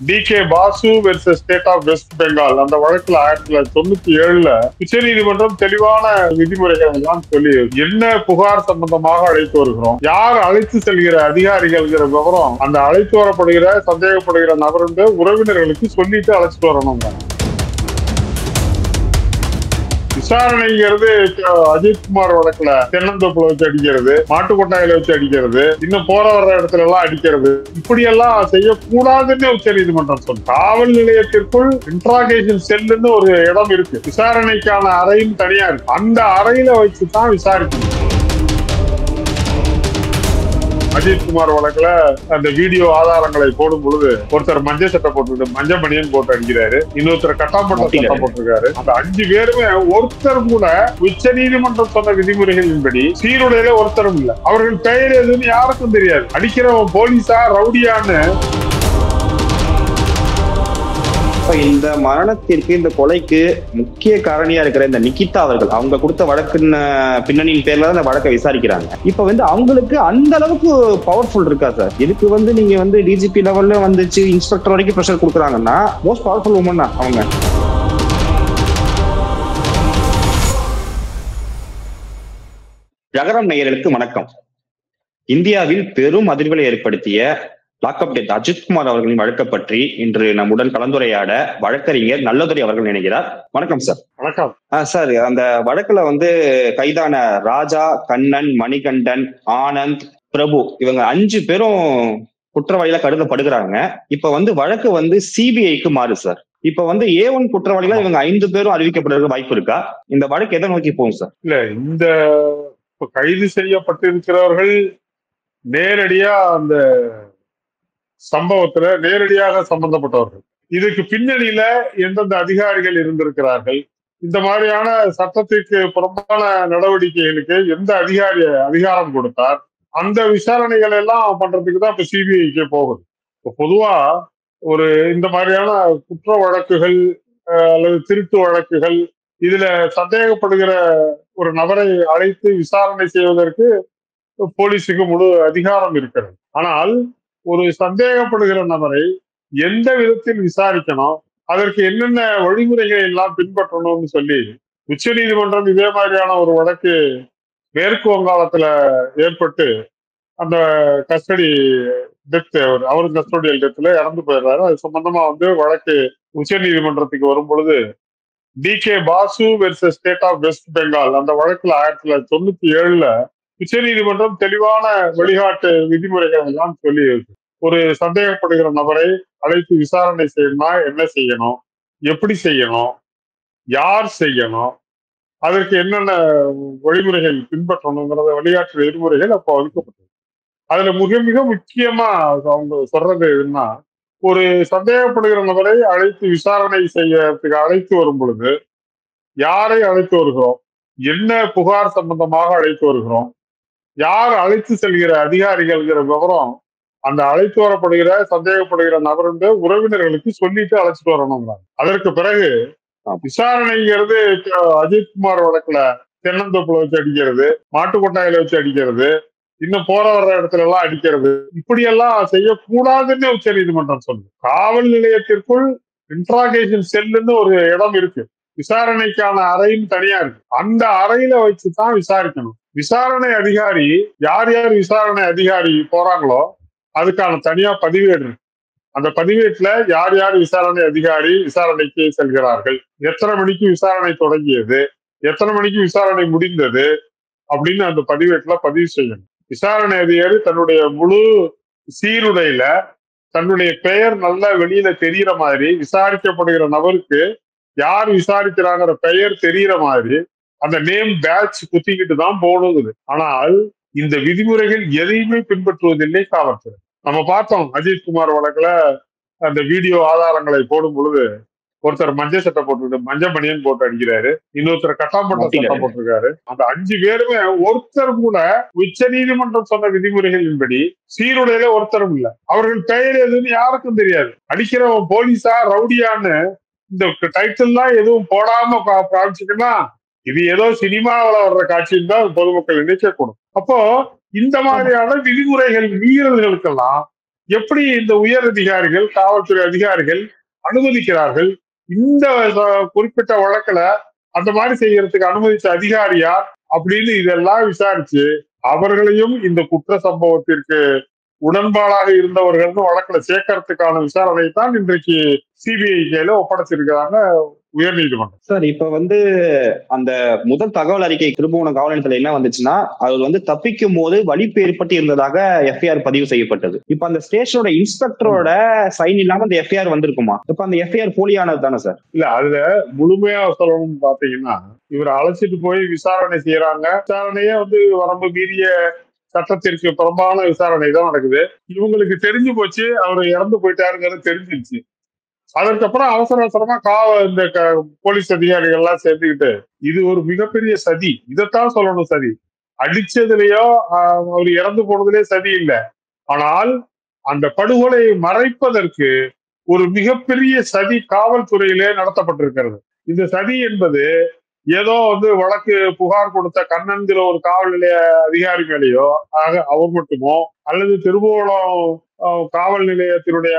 DK. Basu versus state of West Bengal அந்த வழக்குல 1997 உச்ச நீதிமன்றம் தெளிவான விதிமுறைகள் எல்லாம் சொல்லி என்ன புகார் சம்பந்தமாக அழைத்து வருகிறோம், யார் அழைத்து செல்கிற அதிகாரிகள் விவரம் அந்த அழைத்து வரப்படுகிற சந்தேகப்படுகிற நபருடைய உறவினர்களுக்கு சொல்லிட்டு அழைச்சிட்டு வரணும். விசாரணைங்கிறது அஜித்குமார் வழக்குல தென்னந்தோப்புல வச்சு அடிக்கிறது, மாட்டுக்கொட்டாயில வச்சு அடிக்கிறது, இன்னும் போற வர்ற இடத்துல எல்லாம் அடிக்கிறது, இப்படி எல்லாம் செய்யக்கூடாதுன்னு உச்ச நீதிமன்றம் சொல்லும். காவல் நிலையத்திற்குள் இன்ட்ராகேஷன் செல்லுன்னு ஒரு இடம் இருக்கு, விசாரணைக்கான அறையும் தனியா இருக்கு. அந்த அறையில வச்சுதான் விசாரிக்கணும். அஜித்குமார் வழக்குல அந்த வீடியோ ஆதாரங்களை போடும் பொழுது ஒருத்தர் மஞ்சள் சட்டை போட்டு மஞ்சள் பனியன் போட்டு அடிக்கிறாரு, இன்னொருத்தர் கட்டாம்பட்ட சட்டை போட்டிருக்காரு. அந்த 5 பேருமே ஒருத்தர் கூட உச்ச நீதிமன்றம் சொன்ன விதிமுறைகளின்படி சீருடையில ஒருத்தரும் இல்ல. அவர்கள் பெயர் எதுன்னு யாருக்கும் தெரியாது. அடிக்கிறவன் போலீஸா ரவுடியான்னு. இந்த மரணத்திற்கு, இந்த கொலைக்கு முக்கிய காரணியா இருக்கிற இந்த நிகிதா அவர்கள், அவங்க கொடுத்த வழக்கின் பின்னணியின் பேர்ல தான் இந்த வழக்கை விசாரிக்கிறாங்க. இப்ப அவங்களுக்கு அந்த அளவுக்கு பவர்ஃபுல் இருக்கா சார்? இதுக்கு நீங்க டிஜிபி லெவல்ல வந்துச்சு, இன்ஸ்பெக்டர் வரைக்கும் ப்ரெஷர் கொடுக்குறாங்கன்னா மோஸ்ட் பவர்ஃபுல் உமன் தான் அவங்க. ஜகரம் நேயர்களுக்கு வணக்கம். இந்தியாவில் பெரும் அதிர்வலை ஏற்படுத்திய லாக்அப் டெத் அஜித்குமார் அவர்களின் வழக்கை பற்றி இன்று நம்முடன் கலந்துரையாட வழக்கறிஞர் நல்லதுரை அவர்கள் நினைக்கிறார். வணக்கம் சார். வணக்கம் சார். அந்த வழக்குல கைதான ராஜா, கண்ணன், மணிகண்டன், ஆனந்த், பிரபு இவங்க 5 பேரும் குற்றவாளிகளா கருதப்படுகிறாங்க. இப்ப வழக்கு சிபிஐக்கு மாறு சார். இப்ப A1 குற்றவாளிகளா இவங்க 5 பேரும் அறிவிக்கப்படுறதுக்கு வாய்ப்பு இருக்கா? இந்த வழக்கு எதை நோக்கி போகும் சார்? இல்ல, இந்த கைது செய்யப்பட்டிருக்கிறவர்கள் நேரடியா அந்த சம்பவத்துல நேரடியாக சம்பந்தப்பட்டவர்கள். இதுக்கு பின்னணியில எந்தெந்த அதிகாரிகள் இருந்திருக்கிறார்கள், இந்த மாதிரியான சட்டத்திற்கு புறம்பான நடவடிக்கைகளுக்கு எந்த அதிகாரம் கொடுத்தார், அந்த விசாரணைகள் எல்லாம் பண்றதுக்கு தான் இப்ப சிபிஐக்கு போகுது. பொதுவா இந்த மாதிரியான குற்ற வழக்குகள் அல்லது திருட்டு வழக்குகள், இதுல சந்தேகப்படுகிற ஒரு நபரை அழைத்து விசாரணை செய்வதற்கு போலீஸுக்கு முழு அதிகாரம் இருக்கிறது. ஆனால் ஒரு சந்தேகப்படுகிற நபரை எந்த விதத்தில் விசாரிக்கணும், அதற்கு என்னென்ன வழிமுறைகளை எல்லாம் பின்பற்றணும்னு சொல்லி உச்ச நீதிமன்றம் இதே மாதிரியான ஒரு வழக்கு மேற்கு வங்காளத்துல ஏற்பட்டு அந்த கஸ்டடி டெத், அவரு கஸ்டோடியல் டெத்ல இறந்து போயிடுறாரு. அது சம்பந்தமா வழக்கு உச்ச நீதிமன்றத்துக்கு வரும் பொழுது D K. Basu versus state of West Bengal அந்த வழக்குல 1997 உச்ச நீதிமன்றம் தெளிவான வழிகாட்டு விதிமுறைகள் எல்லாம் சொல்லி ஒரு சந்தேகப்படுகிற நபரை அழைத்து விசாரணை செய்யணும்னா என்ன செய்யணும், எப்படி செய்யணும், யார் செய்யணும், அதற்கு என்னென்ன வழிமுறைகள் பின்பற்றணுங்கிறத வழிகாட்டு விதிமுறைகள் அப்போ ஒதுக்கப்பட்டது. அதுல மிக மிக முக்கியமா அவங்க சொல்றது எதுன்னா, ஒரு சந்தேகப்படுகிற நபரை அழைத்து விசாரணை செய்யறதுக்கு அழைத்து வரும் பொழுது யாரை அழைத்து வருகிறோம், என்ன புகார் சம்பந்தமாக அழைத்து வருகிறோம், யார் அழைத்து செல்கிற அதிகாரிகள் விவரம் அந்த அழைத்து வரப்படுகிற சந்தேகப்படுகிற நபருடைய உறவினர்களுக்கு சொல்லிட்டு அழைச்சிட்டு வரணும். அதற்கு பிறகு விசாரணைங்கிறது அஜித்குமார் வழக்குல தென்னந்தோப்புல வச்சு அடிக்கிறது, மாட்டுக்கொட்டாயில வச்சு அடிக்கிறது, இன்னும் போற வர்ற இடத்துல எல்லாம் அடிக்கிறது, இப்படியெல்லாம் செய்யக்கூடாதுன்னு உச்ச நீதிமன்றம் சொல்லுது. காவல் நிலையத்திற்குள் இன்ட்ராகேஷன் செல்லுன்னு ஒரு இடம் இருக்கு, விசாரணைக்கான அறையும் தனியா இருக்கு. அந்த அறையில வச்சுதான் விசாரிக்கணும். விசாரணை அதிகாரி யார் யார் விசாரணை அதிகாரி போறாங்களோ அதுக்கான தனியா பதிவேடு இருக்கு. அந்த பதிவேட்டுல யார் யார் விசாரணை அதிகாரி விசாரணைக்கு செல்கிறார்கள், எத்தனை மணிக்கு விசாரணை தொடங்கியது, எத்தனை மணிக்கு விசாரணை முடிந்தது அப்படின்னு அந்த பதிவேட்டுல பதிவு செய்யணும். விசாரணை அதிகாரி தன்னுடைய முழு சீருடையில தன்னுடைய பெயர் நல்லா வெளியில தெரிகிற மாதிரி, விசாரிக்கப்படுகிற நபருக்கு யார் விசாரிக்கிறாங்கிற பெயர் தெரிகிற மாதிரி அந்த நேம் பேட்ச் குத்திக்கிட்டு தான் போடுது. ஆனால் இந்த விதிமுறைகள் எதையுமே பின்பற்றுவதில்லை காவல்துறை. நம்ம பார்த்தோம் அஜித்குமார் வழக்குல அந்த வீடியோ ஆதாரங்களை போடும் பொழுது ஒருத்தர் மஞ்சள் சட்டை போட்டு மஞ்சள் பனியன் போட்டு அடிக்கிறாரு, இன்னொருத்தர் கட்டாம்பட்ட சட்டை போட்டிருக்காரு. அந்த 5 பேருமே ஒருத்தர் கூட உச்ச நீதிமன்றம் சொன்ன விதிமுறைகளின்படி சீருடையில ஒருத்தரும் இல்ல. அவர்கள் பெயர் எதுன்னு யாருக்கும் தெரியாது. அடிக்கிறவன் போலீஸா ரவுடியான்னு இந்த டைட்டில் எல்லாம் எதுவும் போடாம காமிச்சுக்கன்னா இது ஏதோ சினிமாவில வர்ற காட்சின்னு தான் பொதுமக்கள் நினைக்கக்கூடும். அப்போ இந்த மாதிரியான விதிமுறைகள் மீறல்களுக்கெல்லாம் எப்படி இந்த உயர் அதிகாரிகள், காவல்துறை அதிகாரிகள் அனுமதிக்கிறார்கள்? இந்த குறிப்பிட்ட வழக்குல அந்த மாதிரி செய்யறதுக்கு அனுமதிச்ச அதிகாரி யார் அப்படின்னு இதெல்லாம் விசாரிச்சு அவர்களையும் இந்த குற்ற சம்பவத்திற்கு உடன்பாடாக இருந்தவர்கள் வழக்குல சேர்க்கறதுக்கான விசாரணை தான் இன்றைக்கு சிபிஐ கையில ஒப்படைச்சிருக்கிறாங்க உயர்நீதிமன்றம். சார், இப்ப அந்த முதல் தகவல் அறிக்கை திருப்புவனம் காவல் நிலையத்துல என்ன வந்துச்சுன்னா, அது தப்பிக்கும் போது வலிப்பு ஏற்பட்டு இருந்ததாக எஃப்ஐஆர் பதிவு செய்யப்பட்டது. இப்ப அந்த ஸ்டேஷனோட இன்ஸ்பெக்டரோட சைன் இல்லாம அந்த எஃப்ஐஆர் வந்திருக்குமா? இப்ப அந்த எஃப்ஐஆர் போலியானது தானே சார்? இல்ல, அதுல முழுமையா சொல்லணும்னு பாத்தீங்கன்னா, இவரை அழைச்சிட்டு போய் விசாரணை செய்யறாங்க. விசாரணையே வரம்பு மீறிய சட்டத்திற்கு புறம்பான விசாரணை தான் நடக்குது. இவங்களுக்கு தெரிஞ்சு போச்சு, அவர் இறந்து போயிட்டாருங்கிறது தெரிஞ்சிருச்சு. அதற்கப்புறம் அவசர அவசரமா இந்த போலீஸ் அதிகாரிகள் எல்லாம் சேர்ந்துக்கிட்டு இது ஒரு மிகப்பெரிய சதி, இதைத்தான் சொல்லணும் சதி. அடிச்சதுலயோ அவர் இறந்து போனதுலயே சதி இல்லை. ஆனால் அந்த படுகொலையை மறைப்பதற்கு ஒரு மிகப்பெரிய சதி காவல்துறையிலே நடத்தப்பட்டிருக்கிறது. இந்த சதி என்பது ஏதோ வழக்கு புகார் கொடுத்த கண்ணன்கிற ஒரு காவல் நிலைய அதிகாரி மேலேயோ அவர் மட்டுமோ, அல்லது திருபுவனம் காவல் நிலையத்தினுடைய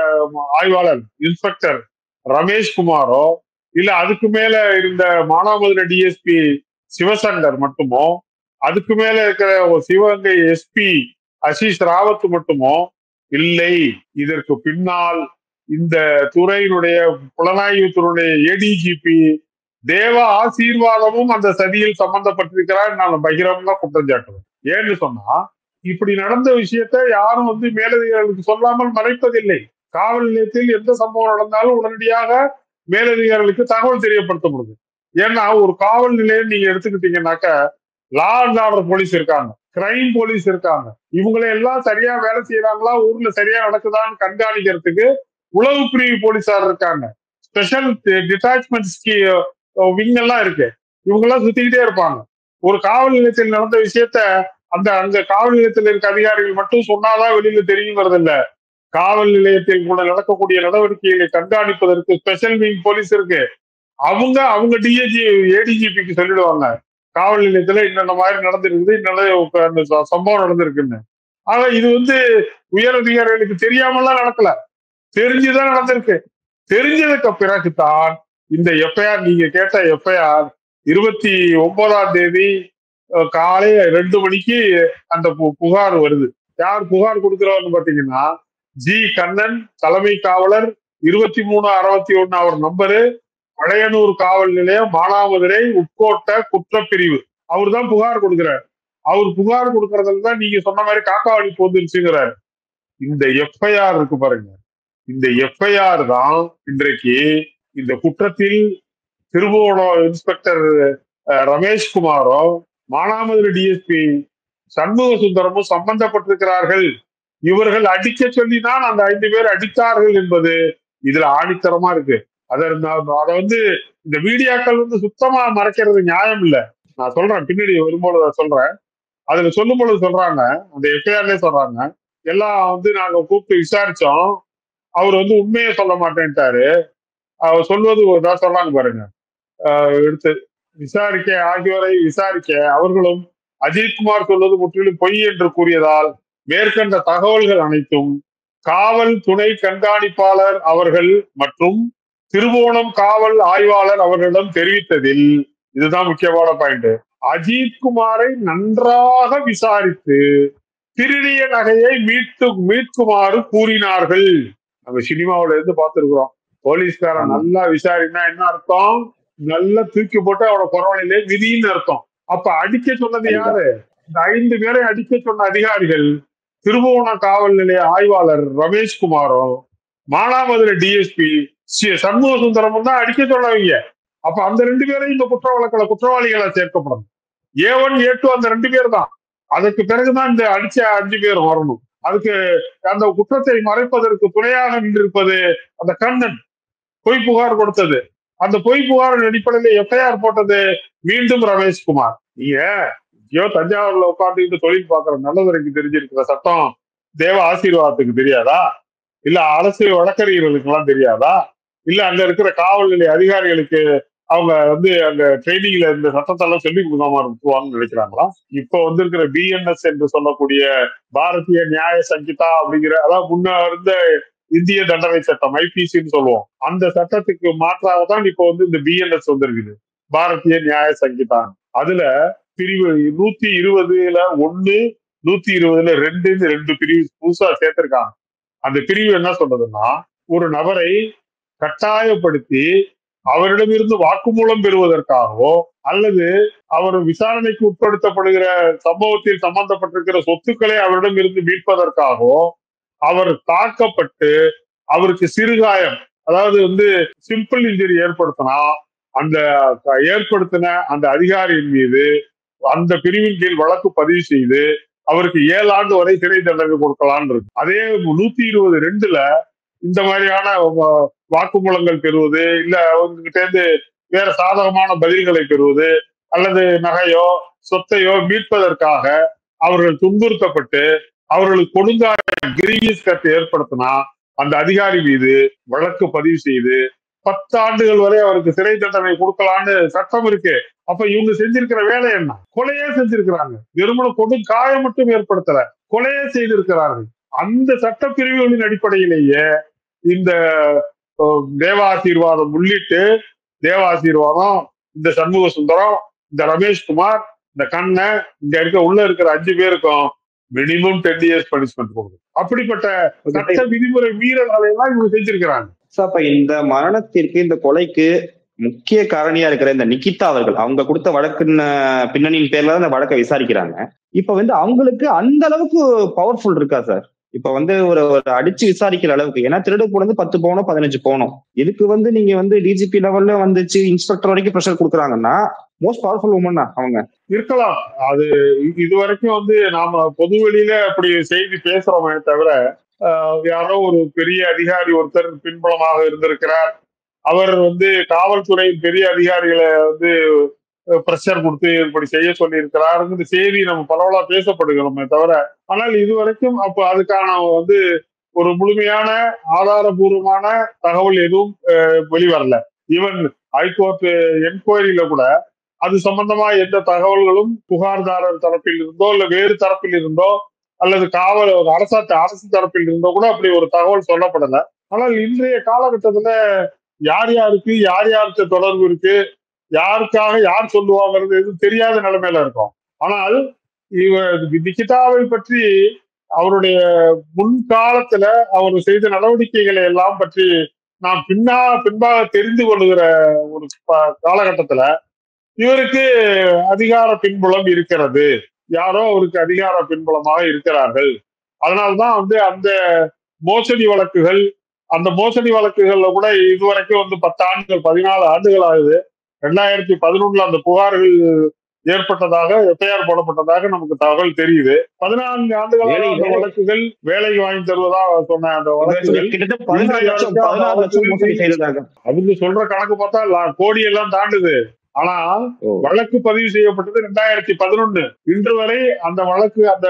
ஆய்வாளர் இன்ஸ்பெக்டர் ரமேஷ்குமாரோ, இல்ல அதுக்கு மேல இருந்த மானாமதுரை டிஎஸ்பி சிவசங்கர் மட்டுமோ, அதுக்கு மேல இருக்கிற சிவகங்கை எஸ்பி அசீஷ் ராவத் மட்டுமோ இல்லை. இதற்கு பின்னால் இந்த துறையினுடைய புலனாய்வுத்துறையுடைய ஏடிஜிபி தேவ ஆசீர்வாதமும் அந்த சதியில் சம்பந்தப்பட்டிருக்கிறார். நான் பகிரங்கமா குற்றம் சாட்டுவேன். ஏன்னு சொன்னா, இப்படி நடந்த விஷயத்த யாரும் மேலதிகாரிகளுக்கு சொல்லாமல் மறைப்பதில்லை. காவல் நிலையத்தில் எந்த சம்பவம் நடந்தாலும் உடனடியாக மேலதிகாரிகளுக்கு தகவல் தெரியப்படுத்தப்படுது. ஏன்னா ஒரு காவல் நிலையம் நீங்க எடுத்துக்கிட்டீங்கன்னாக்க லா அண்ட் ஆர்டர் போலீஸ் இருக்காங்க, கிரைம் போலீஸ் இருக்காங்க. இவங்களை எல்லாம் சரியா வேலை செய்யறாங்களா, ஊர்ல சரியா நடக்குதான்னு கண்காணிக்கிறதுக்கு உளவு பிரிவு போலீஸார் இருக்காங்க, ஸ்பெஷல் டிட்டாச்மெண்ட் விங் எல்லாம் இருக்கு. இவங்க எல்லாம் சுத்திக்கிட்டே இருப்பாங்க. ஒரு காவல் நிலையத்தில் நடந்த விஷயத்த அங்க காவல் நிலையத்தில் இருக்க அதிகாரிகள் மட்டும் சொன்னாதான் வெளியில தெரியுங்கிறது இல்ல. காவல் நிலையத்தில் கூட நடக்கக்கூடிய நடவடிக்கைகளை கண்காணிப்பதற்கு ஸ்பெஷல் விங் போலீஸ் இருக்கு. அவங்க ஏடிஜிபிக்கு சொல்லிடுவாங்க, காவல் நிலையத்துல இன்னொன்ன மாதிரி நடந்திருக்குது, இன்னொன்னு சம்பவம் நடந்திருக்குன்னு. ஆனா இது உயர் அதிகாரிகளுக்கு தெரியாமலாம் நடக்கல, தெரிஞ்சுதான் நடந்திருக்கு. தெரிஞ்சதுக்கு பிறகுதான் இந்த எஃப்ஐஆர், நீங்க கேட்ட எஃப்ஐஆர் 29ஆம் தேதி காலை 2 மணிக்கு அந்த புகார் வருது. யார் புகார் கொடுக்கிறவர்னு பாத்தீங்கன்னா ஜி கண்ணன், தலைமை காவலர், 2361 அவர் நம்பரு, பழையனூர் காவல் நிலையம், மானாமதுரை உட்கோட்ட குற்றப்பிரிவு. அவர் தான் புகார் கொடுக்கிறார். அவர் புகார் கொடுக்கறதுல தான் நீங்க சொன்ன மாதிரி காக்காவளிப்பு வந்துருச்சுங்கிறார். இந்த எஃப்ஐஆர் இருக்கு பாருங்க, இந்த எஃப்ஐஆர் தான் இன்றைக்கு இந்த குற்றத்தில் திருபுவனம் இன்ஸ்பெக்டர் ரமேஷ்குமாரோ, மானாமதுரை டிஎஸ்பி சண்முக சுந்தரமும் சம்பந்தப்பட்டிருக்கிறார்கள். இவர்கள் அடிக்க சொல்லிதான் அந்த 5 பேர் அடித்தார்கள் என்பது இதுல ஆணித்தரமா இருக்கு. அத இந்த மீடியாக்கள் சுத்தமா மறைக்கிறது நியாயம் இல்லை. நான் சொல்றேன், பின்னாடி வரும்போது சொல்றேன். அதுல சொல்லும் பொழுது சொல்றாங்க, அந்த எஃப்ஐஆர்லயே சொல்றாங்க, எல்லாம் நாங்க கூப்பிட்டு விசாரிச்சோம், அவர் உண்மையை சொல்ல மாட்டேன்ட்டாரு. அவர் சொல்வது தான் சொல்றாங்க பாருங்க. எடுத்து விசாரிக்க ஆகியோரை விசாரிக்க அவர்களும் அஜித்குமார் சொல்வது முற்றிலும் பொய் என்று கூறியதால் மேற்கண்ட தகவல்கள் அனைத்தும் காவல் துணை கண்காணிப்பாளர் அவர்கள் மற்றும் திருவோணம் காவல் ஆய்வாளர் அவர்களிடம் தெரிவித்ததில், இதுதான் முக்கியமான பாயிண்ட், அஜித்குமாரை நன்றாக விசாரித்து திருடிய நகையை மீட்குமாறு கூறினார்கள். நம்ம சினிமாவில இருந்து பார்த்திருக்கிறோம். போலீஸ்காரன் நல்லா விசாரினா என்ன அர்த்தம், நல்லா தூக்கி போட்டு அவனோட பரவாயில்லையே விதின்னு அர்த்தம். அப்ப அடிக்க சொன்னது யாரு? இந்த 5 பேரை அடிக்க சொன்ன அதிகாரிகள் திருபுவனம் காவல் நிலைய ஆய்வாளர் ரமேஷ்குமாரும் மானாமதுரை டிஎஸ்பி சண்முக சுந்தரமும் தான் அடிக்க சொன்னவங்க. அப்ப அந்த 2 பேரும் இந்த குற்ற வழக்குல குற்றவாளிகளை சேர்க்கப்படும். A1 A2 அந்த 2 பேர் தான். அதுக்கு பிறகுதான் இந்த அடிச்ச 5 பேர் வரணும். அதுக்கு அந்த குற்றத்தை மறைப்பதற்கு துணையாக நின்றிருப்பது அந்த கண்ணன் பொய் புகார் கொடுத்தது. அந்த பொய் புகாரின் அடிப்படையில் எஃப்ஐஆர் போட்டது மீண்டும் ரமேஷ்குமார். நீங்க தஞ்சாவூர்ல உட்காந்துக்கிட்டு தொழில் பார்க்கிற நல்லதுரைக்கு தெரிஞ்சிருக்கிற சட்டம் தேவ ஆசீர்வாதத்துக்கு தெரியாதா? இல்ல அரசு வழக்கறிஞர்களுக்கு எல்லாம் தெரியாதா? இல்ல அங்க இருக்கிற காவல் நிலைய அதிகாரிகளுக்கு அவங்க வந்து அந்த ட்ரைனிங்ல இந்த சட்டத்தெல்லாம் சொல்லி கொடுக்காம இருக்குவாங்கன்னு நினைக்கிறாங்களா? இப்போ வந்திருக்கிற பிஎன்எஸ் என்று சொல்லக்கூடிய பாரதிய நியாய சங்கிதா அப்படிங்கிற, அதாவது முன்ன இருந்த இந்திய தண்டனை சட்டம் ஐபிசின்னு சொல்லுவோம், அந்த சட்டத்துக்கு மாற்றாக தான் இப்போ வந்து இந்த பிஎன்எஸ் வந்திருக்குது, பாரதிய நியாய சங்கிதா. அதுல பிரிவு 120ல 1, 120ல 2 பிரிவு புதுசா சேர்த்திருக்காங்க. அந்த பிரிவு என்ன சொல்றதுன்னா, ஒரு நபரை கட்டாயப்படுத்தி அவரிடமிருந்து வாக்குமூலம் பெறுவதற்காகவோ அல்லது அவர் விசாரணைக்கு உட்படுத்தப்படுகிற சம்பவத்தில் சம்பந்தப்பட்டிருக்கிற சொத்துக்களை அவரிடம் இருந்து மீட்பதற்காகவோ அவர் தாக்கப்பட்டு அவருக்கு சிறுகாயம், அதாவது வந்து சிம்பிள் இன்ஜுரி ஏற்படுத்தினா அந்த ஏற்படுத்தின அந்த அதிகாரியின் மீது அந்த பிரிவின் கீழ் வழக்கு பதிவு செய்து அவருக்கு 7 ஆண்டு வரை சிறை தண்டனை கொடுக்கலான்னு இருக்கு. அதே 120(2)ல இந்த மாதிரியான வாக்குமூலங்கள் பெறுவது, இல்ல அவங்ககிட்ட இருந்து வேற சாதகமான பதில்களை பெறுவது அல்லது நகையோ சொத்தையோ மீட்பதற்காக அவர்கள் துன்புறுத்தப்பட்டு அவர்களுக்கு கொடுங்காயம் கிரீவியஸ் கட்டு ஏற்படுத்தினா அந்த அதிகாரி மீது வழக்கு பதிவு செய்து 10 ஆண்டுகள் வரை அவருக்கு சிறை தண்டனை கொடுக்கலான்னு சட்டம் இருக்கு. அப்ப இவங்க செஞ்சிருக்கிற வேலை என்ன? கொலையே செஞ்சிருக்கிறாங்க. வெறுமன கொடுங்காயம் மட்டும் ஏற்படுத்தல, கொலையே செய்திருக்கிறார்கள். அந்த சட்டப்பிரிவுகளின் அடிப்படையிலேயே இந்த தேவாசீர்வாதம் உள்ளிட்டு, தேவாசீர்வாதம், இந்த சண்முக சுந்தரம், இந்த ரமேஷ்குமார், இந்த கண்ணன், இங்க உள்ள இருக்கிற 5 பேருக்கும் மினிமம் 10 இயர்ஸ் பனிஷ்மெண்ட் கொடுக்கும். அப்படிப்பட்ட சட்ட விதிமுறை மீறல்களை எல்லாம் இவங்க செஞ்சிருக்கிறாங்க. அப்ப இந்த மரணத்திற்கு, இந்த கொலைக்கு முக்கிய காரணியா இருக்கிற இந்த நிகிதா அவர்கள், அவங்க கொடுத்த வழக்குன்னு பின்னணியின் பேர்ல அந்த வழக்கை விசாரிக்கிறாங்க. இப்ப வந்து அவங்களுக்கு அந்த அளவுக்கு பவர்ஃபுல் இருக்கா சார்? இப்ப வந்து ஒரு அடிச்சு விசாரிக்கிற அளவுக்கு, ஏன்னா திருடு போனது 10 பவுனோ 15 பவுனோ, இதுக்கு வந்து நீங்க வந்து டிஜிபி லெவல்ல வந்துச்சு இன்ஸ்பெக்டர் வரைக்கும் ப்ரெஷர் கொடுக்குறாங்கன்னா மோஸ்ட் பவர்ஃபுல் உமன் தான் அவங்க. இருக்கலாம். அது இதுவரைக்கும் வந்து நாம பொது வெளியில அப்படி செய்தி பேசுறோமே தவிர, யாரோ ஒரு பெரிய அதிகாரி ஒருத்தர் பின்புலமாக இருந்திருக்கிறார், அவர் வந்து காவல்துறை பெரிய அதிகாரிகளை வந்து பிரஷர் கொடுத்து இப்படி செய்ய சொல்லி இருக்கிறாருங்கிற செய்தி நம்ம பரவலா பேசப்படுகிறோமே தவிர, ஆனால் இதுவரைக்கும் அப்ப அதுக்கான வந்து ஒரு முழுமையான ஆதாரபூர்வமான தகவல் எதுவும் வெளிவரல. ஈவன் ஹைகோர்ட் என்கொயரியில கூட அது சம்பந்தமா எந்த தகவல்களும் புகார்தாரர் தரப்பில் இருந்தோ இல்ல வேறு தரப்பில் இருந்தோ அல்லது காவல் அரசு தரப்பில் இருந்தோ கூட அப்படி ஒரு தகவல் சொல்லப்படல. ஆனால் இன்றைய காலகட்டத்துல யார் யாருக்கு யார் யாருக்கு தொடர்பு இருக்கு, யாருக்காக யார் சொல்லுவாங்கிறது எதுவும் தெரியாத நிலைமையில இருக்கும். ஆனால் நிகிதாவை பற்றி அவருடைய முன்காலத்துல அவர் செய்த நடவடிக்கைகளை எல்லாம் பற்றி நாம் பின்பாக தெரிந்து கொள்ளுகிற ஒரு காலகட்டத்துல இவருக்கு அதிகார பின்புலம் இருக்கிறது, யாரோ அவருக்கு அதிகார பின்புலமாக இருக்கிறார்கள். அதனால்தான் வந்து அந்த மோசடி வழக்குகள்ல கூட இதுவரைக்கும் வந்து 10 ஆண்டுகள் 14 ஆண்டுகள் ஆகுது. 2011 அந்த புகார்கள் ஏற்பட்டதாக எஃப்ஐஆர் போடப்பட்டதாக நமக்கு தகவல் தெரியுது. 14 ஆண்டுகளாக அந்த வழக்குகள் வேலைக்கு வாங்கி தருவதாக சொன்ன அந்த வழக்குகள் அவங்க சொல்ற கணக்கு பார்த்தா கோடியெல்லாம் தாண்டுது. ஆனா வழக்கு பதிவு செய்யப்பட்டது 2011. இன்று வரை அந்த வழக்கு, அந்த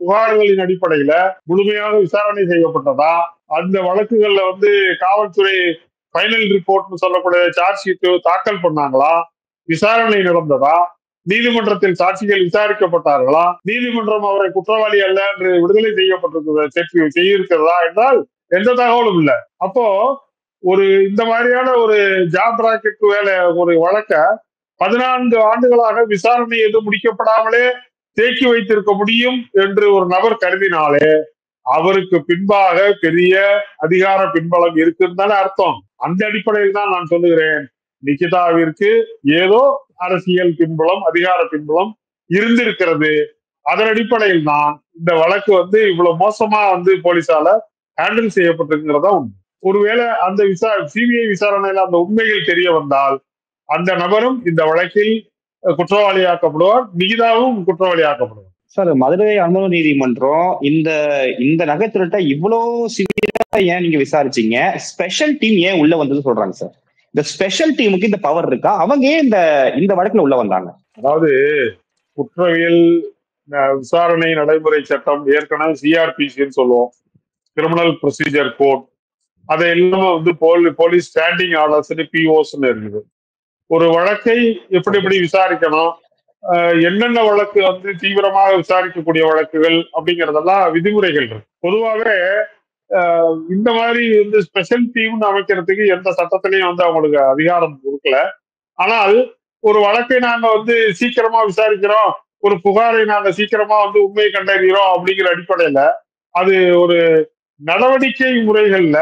புகார்களின் அடிப்படையில முழுமையாக விசாரணை செய்யப்பட்டதா, அந்த வழக்குகள்ல வந்து காவல்துறை ஃபைனல் ரிப்போர்ட்னு சொல்லக்கூடிய சார்ஜ் ஷீட் தாக்கல் பண்ணாங்களா, விசாரணை நடந்ததா, நீதிமன்றத்தில் சாட்சிகள் விசாரிக்கப்பட்டார்களா, நீதிமன்றம் அவரை குற்றவாளி அல்ல என்று விடுதலை செய்யிருக்கிறதா என்றால் எந்த தகவலும் இல்லை. அப்போ இந்த மாதிரியான ஒரு ஜாப் ராக்கெட் வேலை ஒரு வழக்க 14 ஆண்டுகளாக விசாரணை எதுவும் முடிக்கப்படாமலே தேக்கி வைத்திருக்க முடியும் என்று ஒரு நபர் கருதினாலே அவருக்கு பின்பாக பெரிய அதிகார பின்பலம் இருக்குன்னு தானே அர்த்தம். அந்த அடிப்படையில் தான் நான் சொல்லுகிறேன், நிகிதாவிற்கு ஏதோ அரசியல் பின்புலம், அதிகார பின்புலம் இருந்திருக்கிறது. அதன் அடிப்படையில் தான் இந்த வழக்கு வந்து இவ்வளவு மோசமா வந்து போலீசால ஹேண்டில் செய்யப்பட்டிருக்கிறதா உண்மை. ஒருவேளை அந்த சிபிஐ விசாரணையில அந்த உண்மைகள் தெரிய வந்தால் அந்த நபரும் இந்த வழக்கில் குற்றவாளியாக்கப்படுவார், நிகிதாவும் குற்றவாளியாக்கப்படுவார். சார், மதுரை அமர்வு நீதிமன்றம் இந்த நகை திருட்டை இவ்வளவு சிவியரா ஏன் நீங்க விசாரிச்சீங்க, ஸ்பெஷல் டீம் ஏன் உள்ள வந்தது சொல்றாங்க சார். இந்த ஸ்பெஷல் டீமுக்கு இந்த பவர் இருக்கா? அவங்க ஏன் இந்த வழக்குல உள்ள வந்தாங்க? அதாவது குற்றவியல் விசாரணை நடைமுறை சட்டம் ஏற்கனவே சிஆர்பிசின்னு சொல்லுவோம், கிரிமினல் ப்ரொசீஜர் கோட், அதை எல்லாமே வந்து போலீஸ் ஸ்டாண்டிங் ஆர்டர்ஸ் பிஓஸ் இருக்குது. ஒரு வழக்கை எப்படி எப்படி விசாரிக்கணும், என்னென்ன வழக்கு வந்து தீவிரமாக விசாரிக்கக்கூடிய வழக்குகள் அப்படிங்கறதெல்லாம் விதிமுறைகள் இருக்கு. பொதுவாகவே இந்த மாதிரி வந்து ஸ்பெஷல் டீம்னு அமைக்கிறதுக்கு எந்த சட்டத்திலையும் வந்து அவங்களுக்கு அதிகாரம் கொடுக்கல. ஆனால் ஒரு வழக்கை நாங்க வந்து சீக்கிரமா விசாரிக்கிறோம், ஒரு புகாரை நாங்க சீக்கிரமா வந்து உண்மையை கண்டறிகிறோம் அப்படிங்கிற அடிப்படையில அது ஒரு நடவடிக்கை முறைகள்ல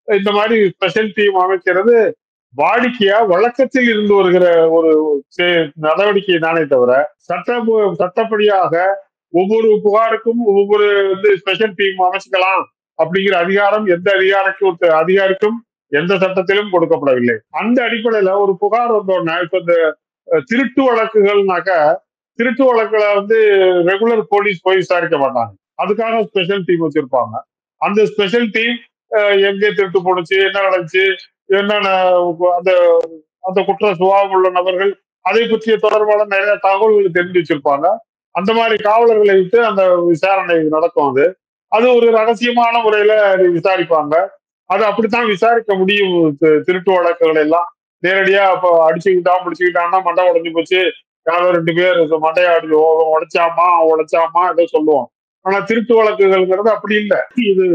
இந்த மாதிரி ஸ்பெஷல் டீம் அமைக்கிறது வாடிக்கையா வழக்கத்தில் இருந்து வருகிற ஒரு நடவடிக்கை தானே தவிர சட்டப்படியாக ஒவ்வொரு புகாருக்கும் ஒவ்வொரு வந்து ஸ்பெஷல் டீம் அமைச்சுக்கலாம் அப்படிங்கிற அதிகாரம் எந்த அதிகாரிக்கும் எந்த சட்டத்திலும் கொடுக்கப்படவில்லை. அந்த அடிப்படையில ஒரு புகார் வந்தோடனே இப்ப இந்த திருட்டு வழக்குகள்னாக்க திருட்டு வழக்குல வந்து ரெகுலர் போலீஸ் போய் விசாரிக்க மாட்டாங்க, அதுக்காக ஸ்பெஷல் டீம் வச்சிருப்பாங்க. அந்த ஸ்பெஷல் டீம் எங்கே திருட்டு போனுச்சு, என்ன நடந்துச்சு, என்னென்ன அந்த அந்த குற்ற சுபாவம் உள்ள நபர்கள் அதை பற்றிய தொடர்பான நிறைய தகவல்கள் தெரிஞ்சு வச்சிருப்பாங்க. அந்த மாதிரி காவலர்களை விட்டு அந்த விசாரணை நடக்கும். அது ஒரு ரகசியமான முறையில விசாரிப்பாங்க. அது அப்படித்தான் விசாரிக்க முடியும். திருட்டு வழக்குகள் எல்லாம் நேரடியா இப்ப முடிச்சுக்கிட்டான்னா மண்டை உடஞ்சு போச்சு, யாரோ 2 பேர் மண்டையை உடைச்சாமா ஏதோ சொல்லுவோம். ஆனா திருட்டு வழக்குகள்ங்கிறது அப்படி இல்லை. இது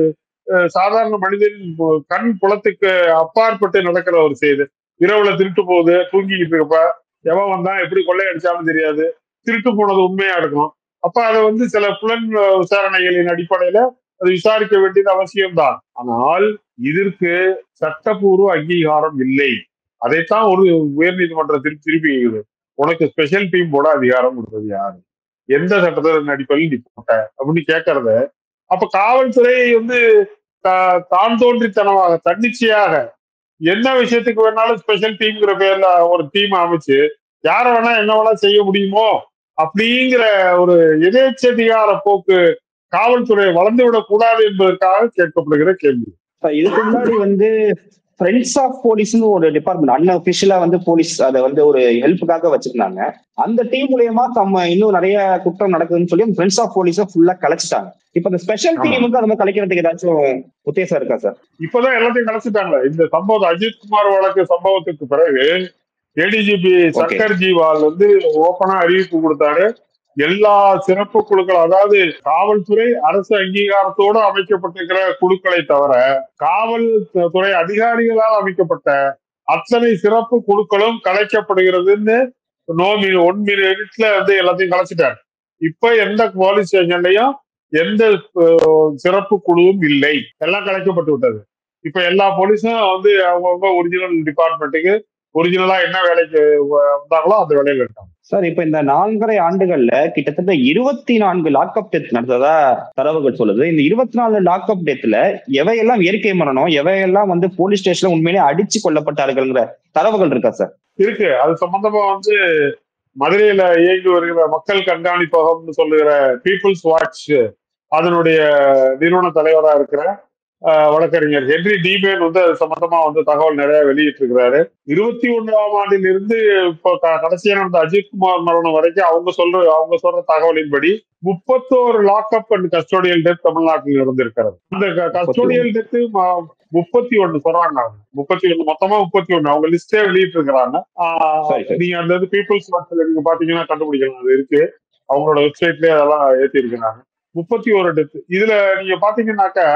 சாதாரண மனிதனின் கண் புலத்துக்கு அப்பாற்பட்டு நடக்கிற ஒரு செய்தி. இரவுல திருட்டு போகுது, தூங்கிக்கிட்டு இருப்ப எவன் வந்தா எப்படி கொள்ளையடிச்சாலும் தெரியாது, திருட்டு போனது உண்மையா இருக்கும். அப்ப அதை வந்து சில புலன் விசாரணைகளின் அடிப்படையில அது விசாரிக்க வேண்டியது அவசியம்தான். ஆனால் இதற்கு சட்டப்பூர்வ அங்கீகாரம் இல்லை. அதைத்தான் ஒரு உயர்நீதிமன்றத்தில் திருப்பி உனக்கு ஸ்பெஷல் டீம் போட அதிகாரம் கொடுத்தது யாரு, எந்த சட்டத்தின் அடிப்படையில் நீ போட்ட அப்படின்னு கேட்கறத. அப்ப காவல்துறை வந்து தான் தோன்றித்தனமாக தன்னிச்சையாக என்ன விஷயத்துக்கு வேணாலும் ஸ்பெஷல் டீம்ங்கிற பேர்ல ஒரு டீம் அமைச்சு யார வேணா என்ன வேணா செய்ய முடியுமோ அப்படிங்கிற ஒரு எதேச்சதிகார போக்கு காவல்துறை வளர்ந்து விடக் கூடாது என்பதற்காக கேட்கப்படுகிற கேள்வி. இதுக்கு முன்னாடி வந்து ஃப்ரெண்ட்ஸ் ஆஃப் போலீஸ்னு ஒரு டிபார்ட்மெண்ட் அன்அபிஷியலா வந்து போலீஸ் அதை வந்து ஒரு ஹெல்ப்புக்காக வச்சிருந்தாங்க. அந்த டீம் மூலியமா நம்ம இன்னும் நிறைய குற்றம் நடக்குதுன்னு சொல்லி ஃப்ரெண்ட்ஸ் ஆஃப் போலீஸை ஃபுல்லா கலைச்சிட்டாங்க. இப்ப இந்த ஸ்பெஷல் டீமுக்கு அந்த மாதிரி கலைக்கிறதுக்கு ஏதாச்சும் உத்தேசம் இருக்கா சார்? இப்பதான் எல்லாத்தையும் கலைச்சிட்டாங்க. இந்த சம்பவம் அஜித்குமார் வழக்கு சம்பவத்துக்கு பிறகு ஏடிஜிபி சங்கர் ஜிவால் வந்து ஓப்பனா அறிவிப்பு கொடுத்தாரு. எல்லா சிறப்பு குழுக்கள், அதாவது காவல்துறை அரசு அங்கீகாரத்தோடு அமைக்கப்பட்டிருக்கிற குழுக்களை தவிர காவல்துறை அதிகாரிகளால் அமைக்கப்பட்ட அத்தனை சிறப்பு குழுக்களும் கலைக்கப்படுகிறதுன்னு 1 மினிட்ல வந்து எல்லாத்தையும் கலைச்சிட்டாரு. இப்ப எந்த போலீஸ் ஸ்டேஷன்லயும் எந்த சிறப்பு குழுவும் இல்லை, எல்லாம் கலைக்கப்பட்டு விட்டது. இப்ப எல்லா போலீஸும் வந்து அவங்கவுங்க ஒரிஜினல் டிபார்ட்மெண்ட்டுக்கு ஒரிஜினலா என்ன வேலைக்கு வந்தாங்களோ அந்த வேலையில இருக்காங்க. சார், இப்ப இந்த 4.5 ஆண்டுகள்ல கிட்டத்தட்ட 24 லாக்அப் டெத் நடந்ததா தரவுகள் சொல்லுது. இந்த 24 லாக்அப் டெத்ல எவையெல்லாம் இயற்கை மரணம், எவையெல்லாம் வந்து போலீஸ் ஸ்டேஷன்ல உண்மையிலே அடிச்சு கொல்லப்பட்டார்கள்ங்கிற தரவுகள் இருக்கா சார்? இருக்கு. அது சம்பந்தமா வந்து மதுரையில இயங்கி வருகிற மக்கள் கண்காணிப்பகம்னு சொல்லுகிற பீப்புள்ஸ் வாட்ச் அதனுடைய நிறுவன தலைவராக இருக்கிற வழக்கறிஞர் ஹென்றி டீபேன் வந்து அது சம்பந்தமா வந்து தகவல் நிறைய வெளியிட்டு இருக்கிறாரு. 21ஆம் ஆண்டில் இருந்து இப்போ கடைசியா நடந்த அஜித்குமார் மரணம் வரைக்கும் அவங்க சொல்ற தகவலின்படி 31 லாக்அப் அண்ட் கஸ்டோடியல் டெத் தமிழ்நாட்டில் இருந்திருக்கிறது. அந்த கஸ்டோடியல் டெத் 31 சொல்றாங்க. 31 மொத்தமா 31 அவங்க லிஸ்டே வெளியிட்டு இருக்கிறாங்க. நீங்க அந்த பீப்புள்ஸ் வாட்ச்ல நீங்க பாத்தீங்கன்னா கண்டுபிடிக்கலாம், அது இருக்கு. அவங்களோட வெப்சைட்லயே அதெல்லாம் ஏற்றி இருக்கிறாங்க. 31 டெத். இதுல நீங்க பாத்தீங்கன்னாக்கா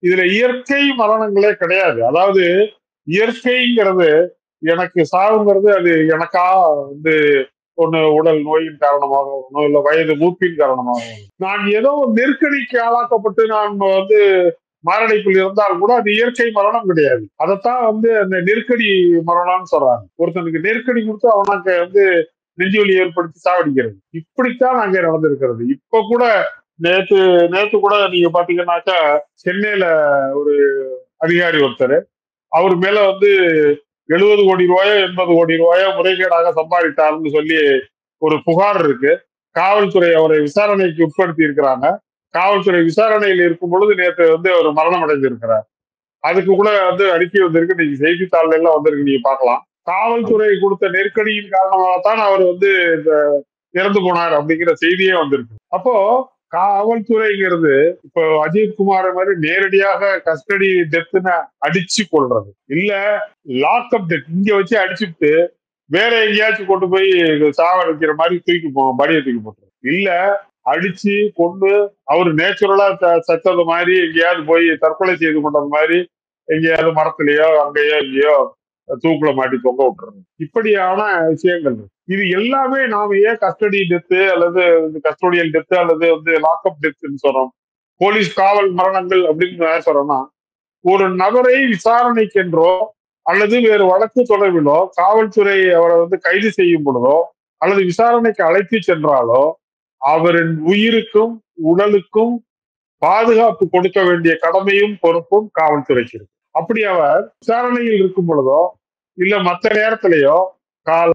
இதுல இயற்கை மரணங்களே கிடையாது. அதாவது இயற்கைங்கிறது எனக்கு சாவுங்கிறது அது எனக்கா வந்து ஒண்ணு உடல் நோயின் காரணமாகவும் இல்ல வயது மூப்பின் காரணமாகவும் நான் ஏதோ நெருக்கடிக்கு ஆளாக்கப்பட்டு நான் வந்து மாரடைப்பில் இருந்தால் கூட அது இயற்கை மரணம் கிடையாது. அதைத்தான் வந்து அந்த நெருக்கடி மரணம்னு சொல்றாங்க. ஒருத்தனுக்கு நெருக்கடி கொடுத்து அவனுக்கு வந்து நெஞ்சுவலி ஏற்படுத்தி சாவடிக்கிறது. இப்படித்தான் அங்கே நடந்திருக்கிறது. இப்ப கூட நேத்து கூட நீங்க பாத்தீங்கன்னாக்கா சென்னையில ஒரு அதிகாரி ஒருத்தர், அவர் மேல வந்து 70 கோடி ரூபாயோ 80 கோடி ரூபாயோ முறைகேடாக சம்பாதித்தார்னு சொல்லி ஒரு புகார் இருக்கு. காவல்துறை அவரை விசாரணைக்கு உட்படுத்தி இருக்கிறாங்க. காவல்துறை விசாரணையில் இருக்கும் பொழுது நேற்று வந்து அவர் மரணம் அடைந்திருக்கிறார். அதுக்கு கூட வந்து அறிக்கை வந்திருக்கு, நீங்க செய்தித்தாள்ல எல்லாம் வந்திருக்கு, நீங்க பார்க்கலாம். காவல்துறை கொடுத்த நெருக்கடியின் காரணமாகத்தான் அவர் வந்து இறந்து போனார் அப்படிங்கிற செய்தியே வந்திருக்கு. அப்போ காவல்துறைங்கிறது இப்போ அஜித்குமார் மாதிரி நேரடியாக கஸ்டடி டெத்னு அடிச்சு கொள்றது இல்ல, லாக்அப் டெத் இங்க வச்சு அடிச்சுட்டு வேற எங்கேயாச்சும் கொண்டு போய் சாவடிக்கிற மாதிரி தூக்கி படியை தூக்கி போட்டுரும். இல்ல அடிச்சு கொண்டு அவரு நேச்சுரலா செத்தது மாதிரி எங்கேயாவது போய் தற்கொலை செய்து கொண்டது மாதிரி எங்கேயாவது மரத்திலேயோ அங்கேயோ எங்கேயோ தூக்குல மாட்டி தொங்க விட்டுறது. இப்படியான விஷயங்கள் இது எல்லாமே நாம ஏன் கஸ்டடி டெத்து அல்லது கஸ்டோடியல் டெத்து அல்லது லாக்அப் டெத்துன்னு சொல்றோம், போலீஸ் காவல் மரணங்கள் அப்படின்னு சொல்றோம்னா, ஒரு நபரை விசாரணைக்கென்றோ அல்லது வேறு வழக்கு தொடர்பிலோ காவல்துறை அவரை கைது செய்யும் பொழுதோ அல்லது விசாரணைக்கு அழைத்து சென்றாலோ அவரின் உயிருக்கும் உடலுக்கும் பாதுகாப்பு கொடுக்க வேண்டிய கடமையும் பொறுப்பும் காவல்துறைக்கு இருக்கு. அப்படி அவர் விசாரணையில் இருக்கும் பொழுதோ இல்ல மற்ற நேரத்திலேயோ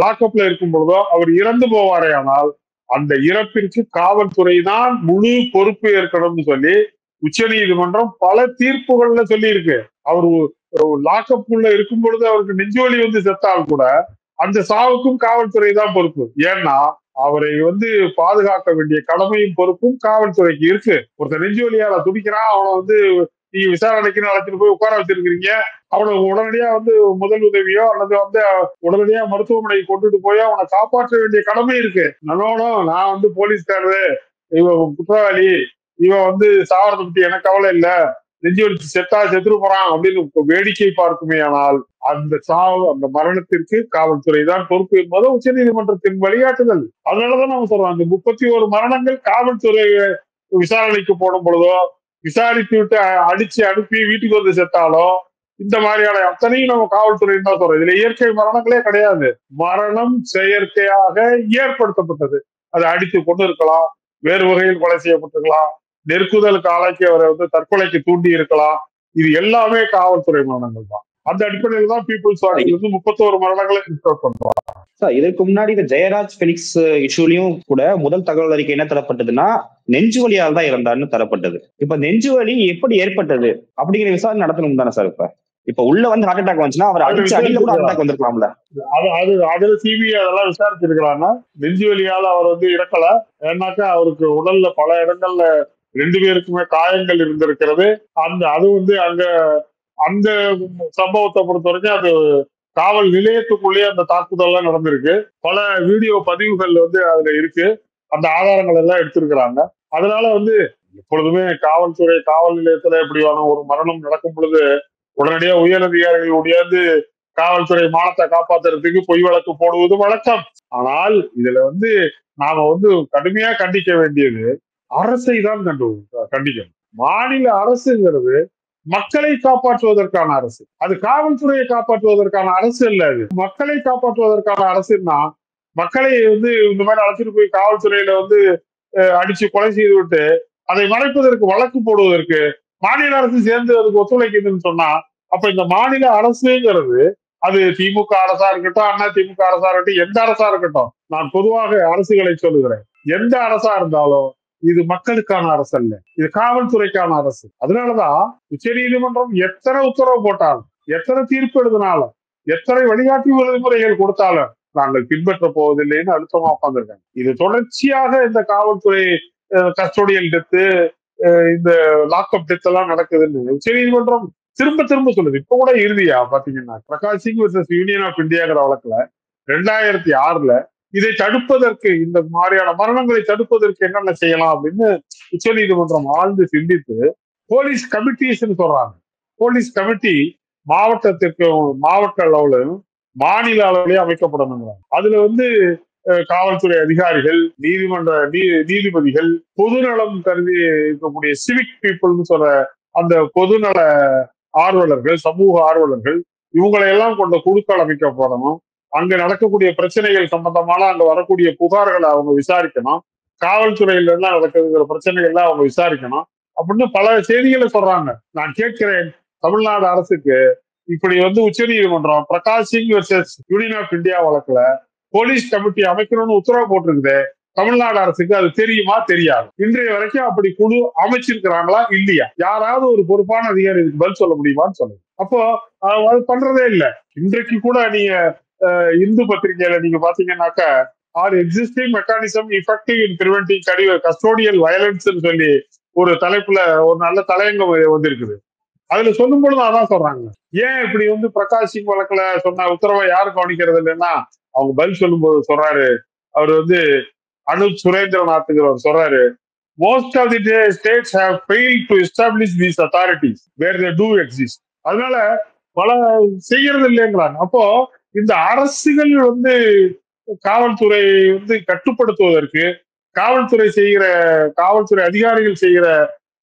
லாக்அப்ல இருக்கும் பொழுதோ அவர் இறந்து போவாரே ஆனால் அந்த இறப்பிற்கு காவல்துறை தான் முழு பொறுப்பு ஏற்கணும்னு சொல்லி உச்ச நீதிமன்றம் பல தீர்ப்புகள்ல சொல்லி இருக்கு. அவர் லாக்அப்ல இருக்கும் பொழுது அவருக்கு நெஞ்சுவலி செத்தால் கூட அந்த சாவுக்கும் காவல்துறை தான் பொறுப்பு. ஏன்னா அவரை பாதுகாக்க வேண்டிய கடமையும் பொறுப்பும் காவல்துறைக்கு இருக்கு. ஒருத்தர் நெஞ்சுவலியால துடிக்கிறான், அவனை நீங்க விசாரணைக்குன்னு அழைச்சிட்டு போய் உட்கார வச்சிருக்கிறீங்க, அவனை உடனடியா முதல் உதவியோ அல்லது உடனடியா மருத்துவமனைக்கு கொண்டுட்டு போய் அவனை காப்பாற்ற வேண்டிய கடமை இருக்கு. நான் போலீஸ்காரரு, இவன் குற்றவாளி, இவன் சாவறதை பத்தி எனக்கு கவலை இல்ல, நெஞ்சு வலிச்சு செத்துரு போறான் அப்படின்னு வேடிக்கை பார்க்குமே ஆனால் அந்த அந்த மரணத்திற்கு காவல்துறை தான் பொறுப்பு என்பது உச்ச நீதிமன்றத்தின் வழிகாட்டுதல். அதனாலதான் நம்ம சொல்றோம், அந்த 31 மரணங்கள் காவல்துறை விசாரணைக்கு போடும் பொழுதோ விசாரித்து விட்டு அடிச்சு அனுப்பி வீட்டுக்கு செத்தாலோ இந்த மாதிரியான அத்தனையும் நம்ம காவல்துறை தான் சொல்றோம். இதுல இயற்கை மரணங்களே கிடையாது. மரணம் செயற்கையாக ஏற்படுத்தப்பட்டது. அதை அடித்து கொண்டு இருக்கலாம், வேறு வகையில் கொலை செய்யப்பட்டிருக்கலாம், நெருக்குதலுக்கு ஆளாக்கி அவரை தற்கொலைக்கு தூண்டி இருக்கலாம். இது எல்லாமே காவல்துறை மரணங்கள் தான். அந்த அடிப்படையில் தான் பீப்புள்ஸ் வாட்ச் 31 மரணங்களை ரிப்போர்ட் பண்றாங்க. இதற்கு முன்னாடி இந்த ஜெயராஜ் பெனிக்ஸ் இஷ்யூலையும் கூட முதல் தகவல் அறிக்கை என்ன தரப்பட்டதுன்னா நெஞ்சுவலியால் தான் இறந்தார்னு தரப்பட்டது. இப்ப நெஞ்சுவலி எப்படி ஏற்பட்டது அப்படிங்கிற விசாரணை நடத்தணும் தானே சார்? இப்ப உள்ள ஹார்ட் அட்டாக் வந்துச்சுன்னா அவர் அடிச்சு அடியில கூட ஹார்ட் அட்டாக் வந்திருக்கலாம்ல. அதுல சிபிஐ அதெல்லாம் விசாரிச்சிருக்கிறாங்க. நெஞ்சுவலியால அவர் இறக்கல. ஏன்னாக்கா அவருக்கு உடல்ல பல இடங்கள்ல 2 பேருக்குமே காயங்கள் இருந்திருக்கிறது. அது அங்க அந்த சம்பவத்தை பொறுத்த வரைக்கும் அது காவல் நிலையத்துக்குள்ளேயே அந்த தாக்குதல் எல்லாம் நடந்திருக்கு. பல வீடியோ பதிவுகள் அதுல இருக்கு. அந்த ஆதாரங்கள் எல்லாம் எடுத்திருக்கிறாங்க. அதனால எப்பொழுதுமே காவல்துறை காவல் நிலையத்துல இப்படியான ஒரு மரணம் நடக்கும் பொழுது உடனடியா உயர் அதிகாரிகள் முடியாது காவல்துறை மானத்தை காப்பாத்துறதுக்கு பொய் வழக்கு போடுவது வழக்கம். ஆனால் இதுல நாம கடுமையா கண்டிக்க வேண்டியது அரசை தான் கண்டிக்கணும். மாநில அரசுங்கிறது மக்களை காப்பாற்றுவதற்கான அரசு, அது காவல்துறையை காப்பாற்றுவதற்கான அரசு இல்ல. அது மக்களை காப்பாற்றுவதற்கான அரசுன்னா மக்களை இந்த மாதிரி அழைச்சிட்டு போய் காவல்துறையில அடிச்சு கொலை செய்து விட்டு அதை மறைப்பதற்கு வழக்கு போடுவதற்கு மாநில அரசு சேர்ந்து அதுக்கு ஒத்துழைக்குதுன்னு சொன்னா அப்ப இந்த மாநில அரசுங்கிறது அது திமுக அரசா இருக்கட்டும், அண்ணா திமுக அரசா இருக்கட்டும், எந்த அரசா இருக்கட்டும், நான் பொதுவாக அரசுகளை சொல்லுகிறேன், எந்த அரசா இருந்தாலும் இது மக்களுக்கான அரசு அல்ல, இது காவல்துறைக்கான அரசு. அதனாலதான் உச்ச நீதிமன்றம் எத்தனை உத்தரவு போட்டாலும், எத்தனை தீர்ப்பு எழுதினாலும், எத்தனை வழிகாட்டி விதிமுறைகள் கொடுத்தாலும் நாங்கள் பின்பற்ற போவதில்லைன்னு அழுத்தமா உட்கார்ந்துருக்காங்க. இது தொடர்ச்சியாக இந்த காவல்துறை கஸ்டோடியல் டெத்து, இந்த லாக்அப் டெத் எல்லாம் நடக்குதுன்னு உச்ச நீதிமன்றம் திரும்ப திரும்ப சொல்லுது. இப்ப கூட இறுதியா பாத்தீங்கன்னா Prakash Singh versus union of இந்தியாங்கிற வழக்குல 2006 இதை தடுப்பதற்கு, இந்த மாதிரியான மரணங்களை தடுப்பதற்கு என்னென்ன செய்யலாம் அப்படின்னு உச்ச நீதிமன்றம் ஆழ்ந்து சிந்தித்து போலீஸ் கமிட்டிஸ் சொல்றாங்க. போலீஸ் கமிட்டி மாவட்டத்திற்கு மாவட்ட அளவுலையும் மாநில அளவிலேயே அமைக்கப்படணுங்கிறாங்க. அதுல காவல்துறை அதிகாரிகள், நீதிபதிகள், பொதுநலம் கருதி இருக்கக்கூடிய சிவிக் பீப்புள்னு சொல்ற அந்த பொதுநல ஆர்வலர்கள், சமூக ஆர்வலர்கள், இவங்களை எல்லாம் கொண்ட குழுக்கள் அமைக்கப்படணும். அங்க நடக்கக்கூடிய பிரச்சனைகள் சம்பந்தமான அங்க வரக்கூடிய புகார்களை அவங்க விசாரிக்கணும். காவல்துறையில எல்லாம் நடக்கிற பிரச்சனைகள்லாம் அவங்க விசாரிக்கணும் அப்படின்னு பல செய்திகளை சொல்றாங்க. நான் கேட்கிறேன், தமிழ்நாடு அரசுக்கு இப்படி உச்ச நீதிமன்றம் Prakash Singh versus union of India வழக்குல போலீஸ் கமிட்டி அமைக்கணும்னு உத்தரவு போட்டிருக்குது. தமிழ்நாடு அரசுக்கு அது தெரியுமா? தெரியாது. இன்றைய வரைக்கும் அப்படி குழு அமைச்சிருக்கிறாங்களா இல்லையா? யாராவது ஒரு பொறுப்பான அதிகாரி இதுக்கு பதில் சொல்ல முடியுமான்னு சொல்லுங்க. அப்போ அது பண்றதே இல்லை. இன்றைக்கு கூட நீங்க இந்து பத்திரிகையில நீங்க பாத்தீங்கன்னாக்கா ஆர் எக்ஸிஸ்டிங் மெக்கானிசம் இஃபெக்டிவ் இன் பிரிவென்டிங் கஸ்டோடியல் வயலன்ஸ் சொல்லி ஒரு தலைப்புல ஒரு நல்ல தலையங்கம் வந்திருக்குது. அதுல சொல்லும் பொழுது அதான் சொல்றாங்க, ஏன் இப்படி பிரகாஷ் சிங் வழக்குல சொன்ன உத்தரவை யாரும் கவனிக்கிறது இல்லைன்னா அவங்க பதில் சொல்லும்போது சொல்றாரு, அவர் வந்து அனுப் சுரேந்திரநாத்ங்கிறவர் சொல்றாரு, most of the states have failed to establish these authorities where they do exist. அதனால பல செய்யறது இல்லைங்கிறாங்க. அப்போ இந்த அரசுகள் வந்து காவல்துறை வந்து கட்டுப்படுத்துவதற்கு, காவல்துறை அதிகாரிகள் செய்கிற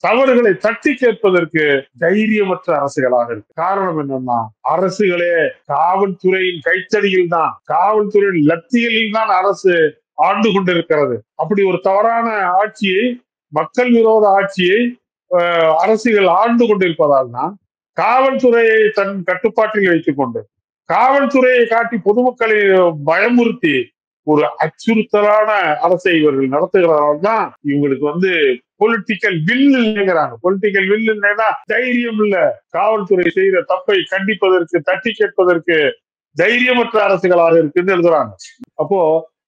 தவறுகளை தட்டி கேட்பதற்கு தைரியமற்ற அரசுகளாக இருக்கு. காரணம் என்னன்னா, அரசுகளே காவல்துறையின் கைத்தடியில் தான், காவல்துறையின் லத்திகளில் தான் அரசு ஆண்டு கொண்டிருக்கிறது. அப்படி ஒரு தவறான ஆட்சியை, மக்கள் விரோத ஆட்சியை அரசுகள் ஆண்டு கொண்டிருப்பதால் தான் காவல்துறையை தன் கட்டுப்பாட்டில் வைத்துக் கொண்டு, காவல்துறையை காட்டி பொதுமக்களை பயமுறுத்தி ஒரு அச்சுறுத்தலான அரசை இவர்கள் நடத்துகிறார்கள் தான் இவங்களுக்கு வந்து பொலிட்டிக்கல் வில் இல்லைங்கிறாங்க. பொலிட்டிக்கல் வில் இல்லைன்னா தைரியம் இல்ல. காவல்துறை செய்கிற தப்பை கண்டிப்பதற்கு, தட்டி கேட்பதற்கு தைரியமற்ற அரசுகளாக இருக்குன்னு எழுதுறாங்க. அப்போ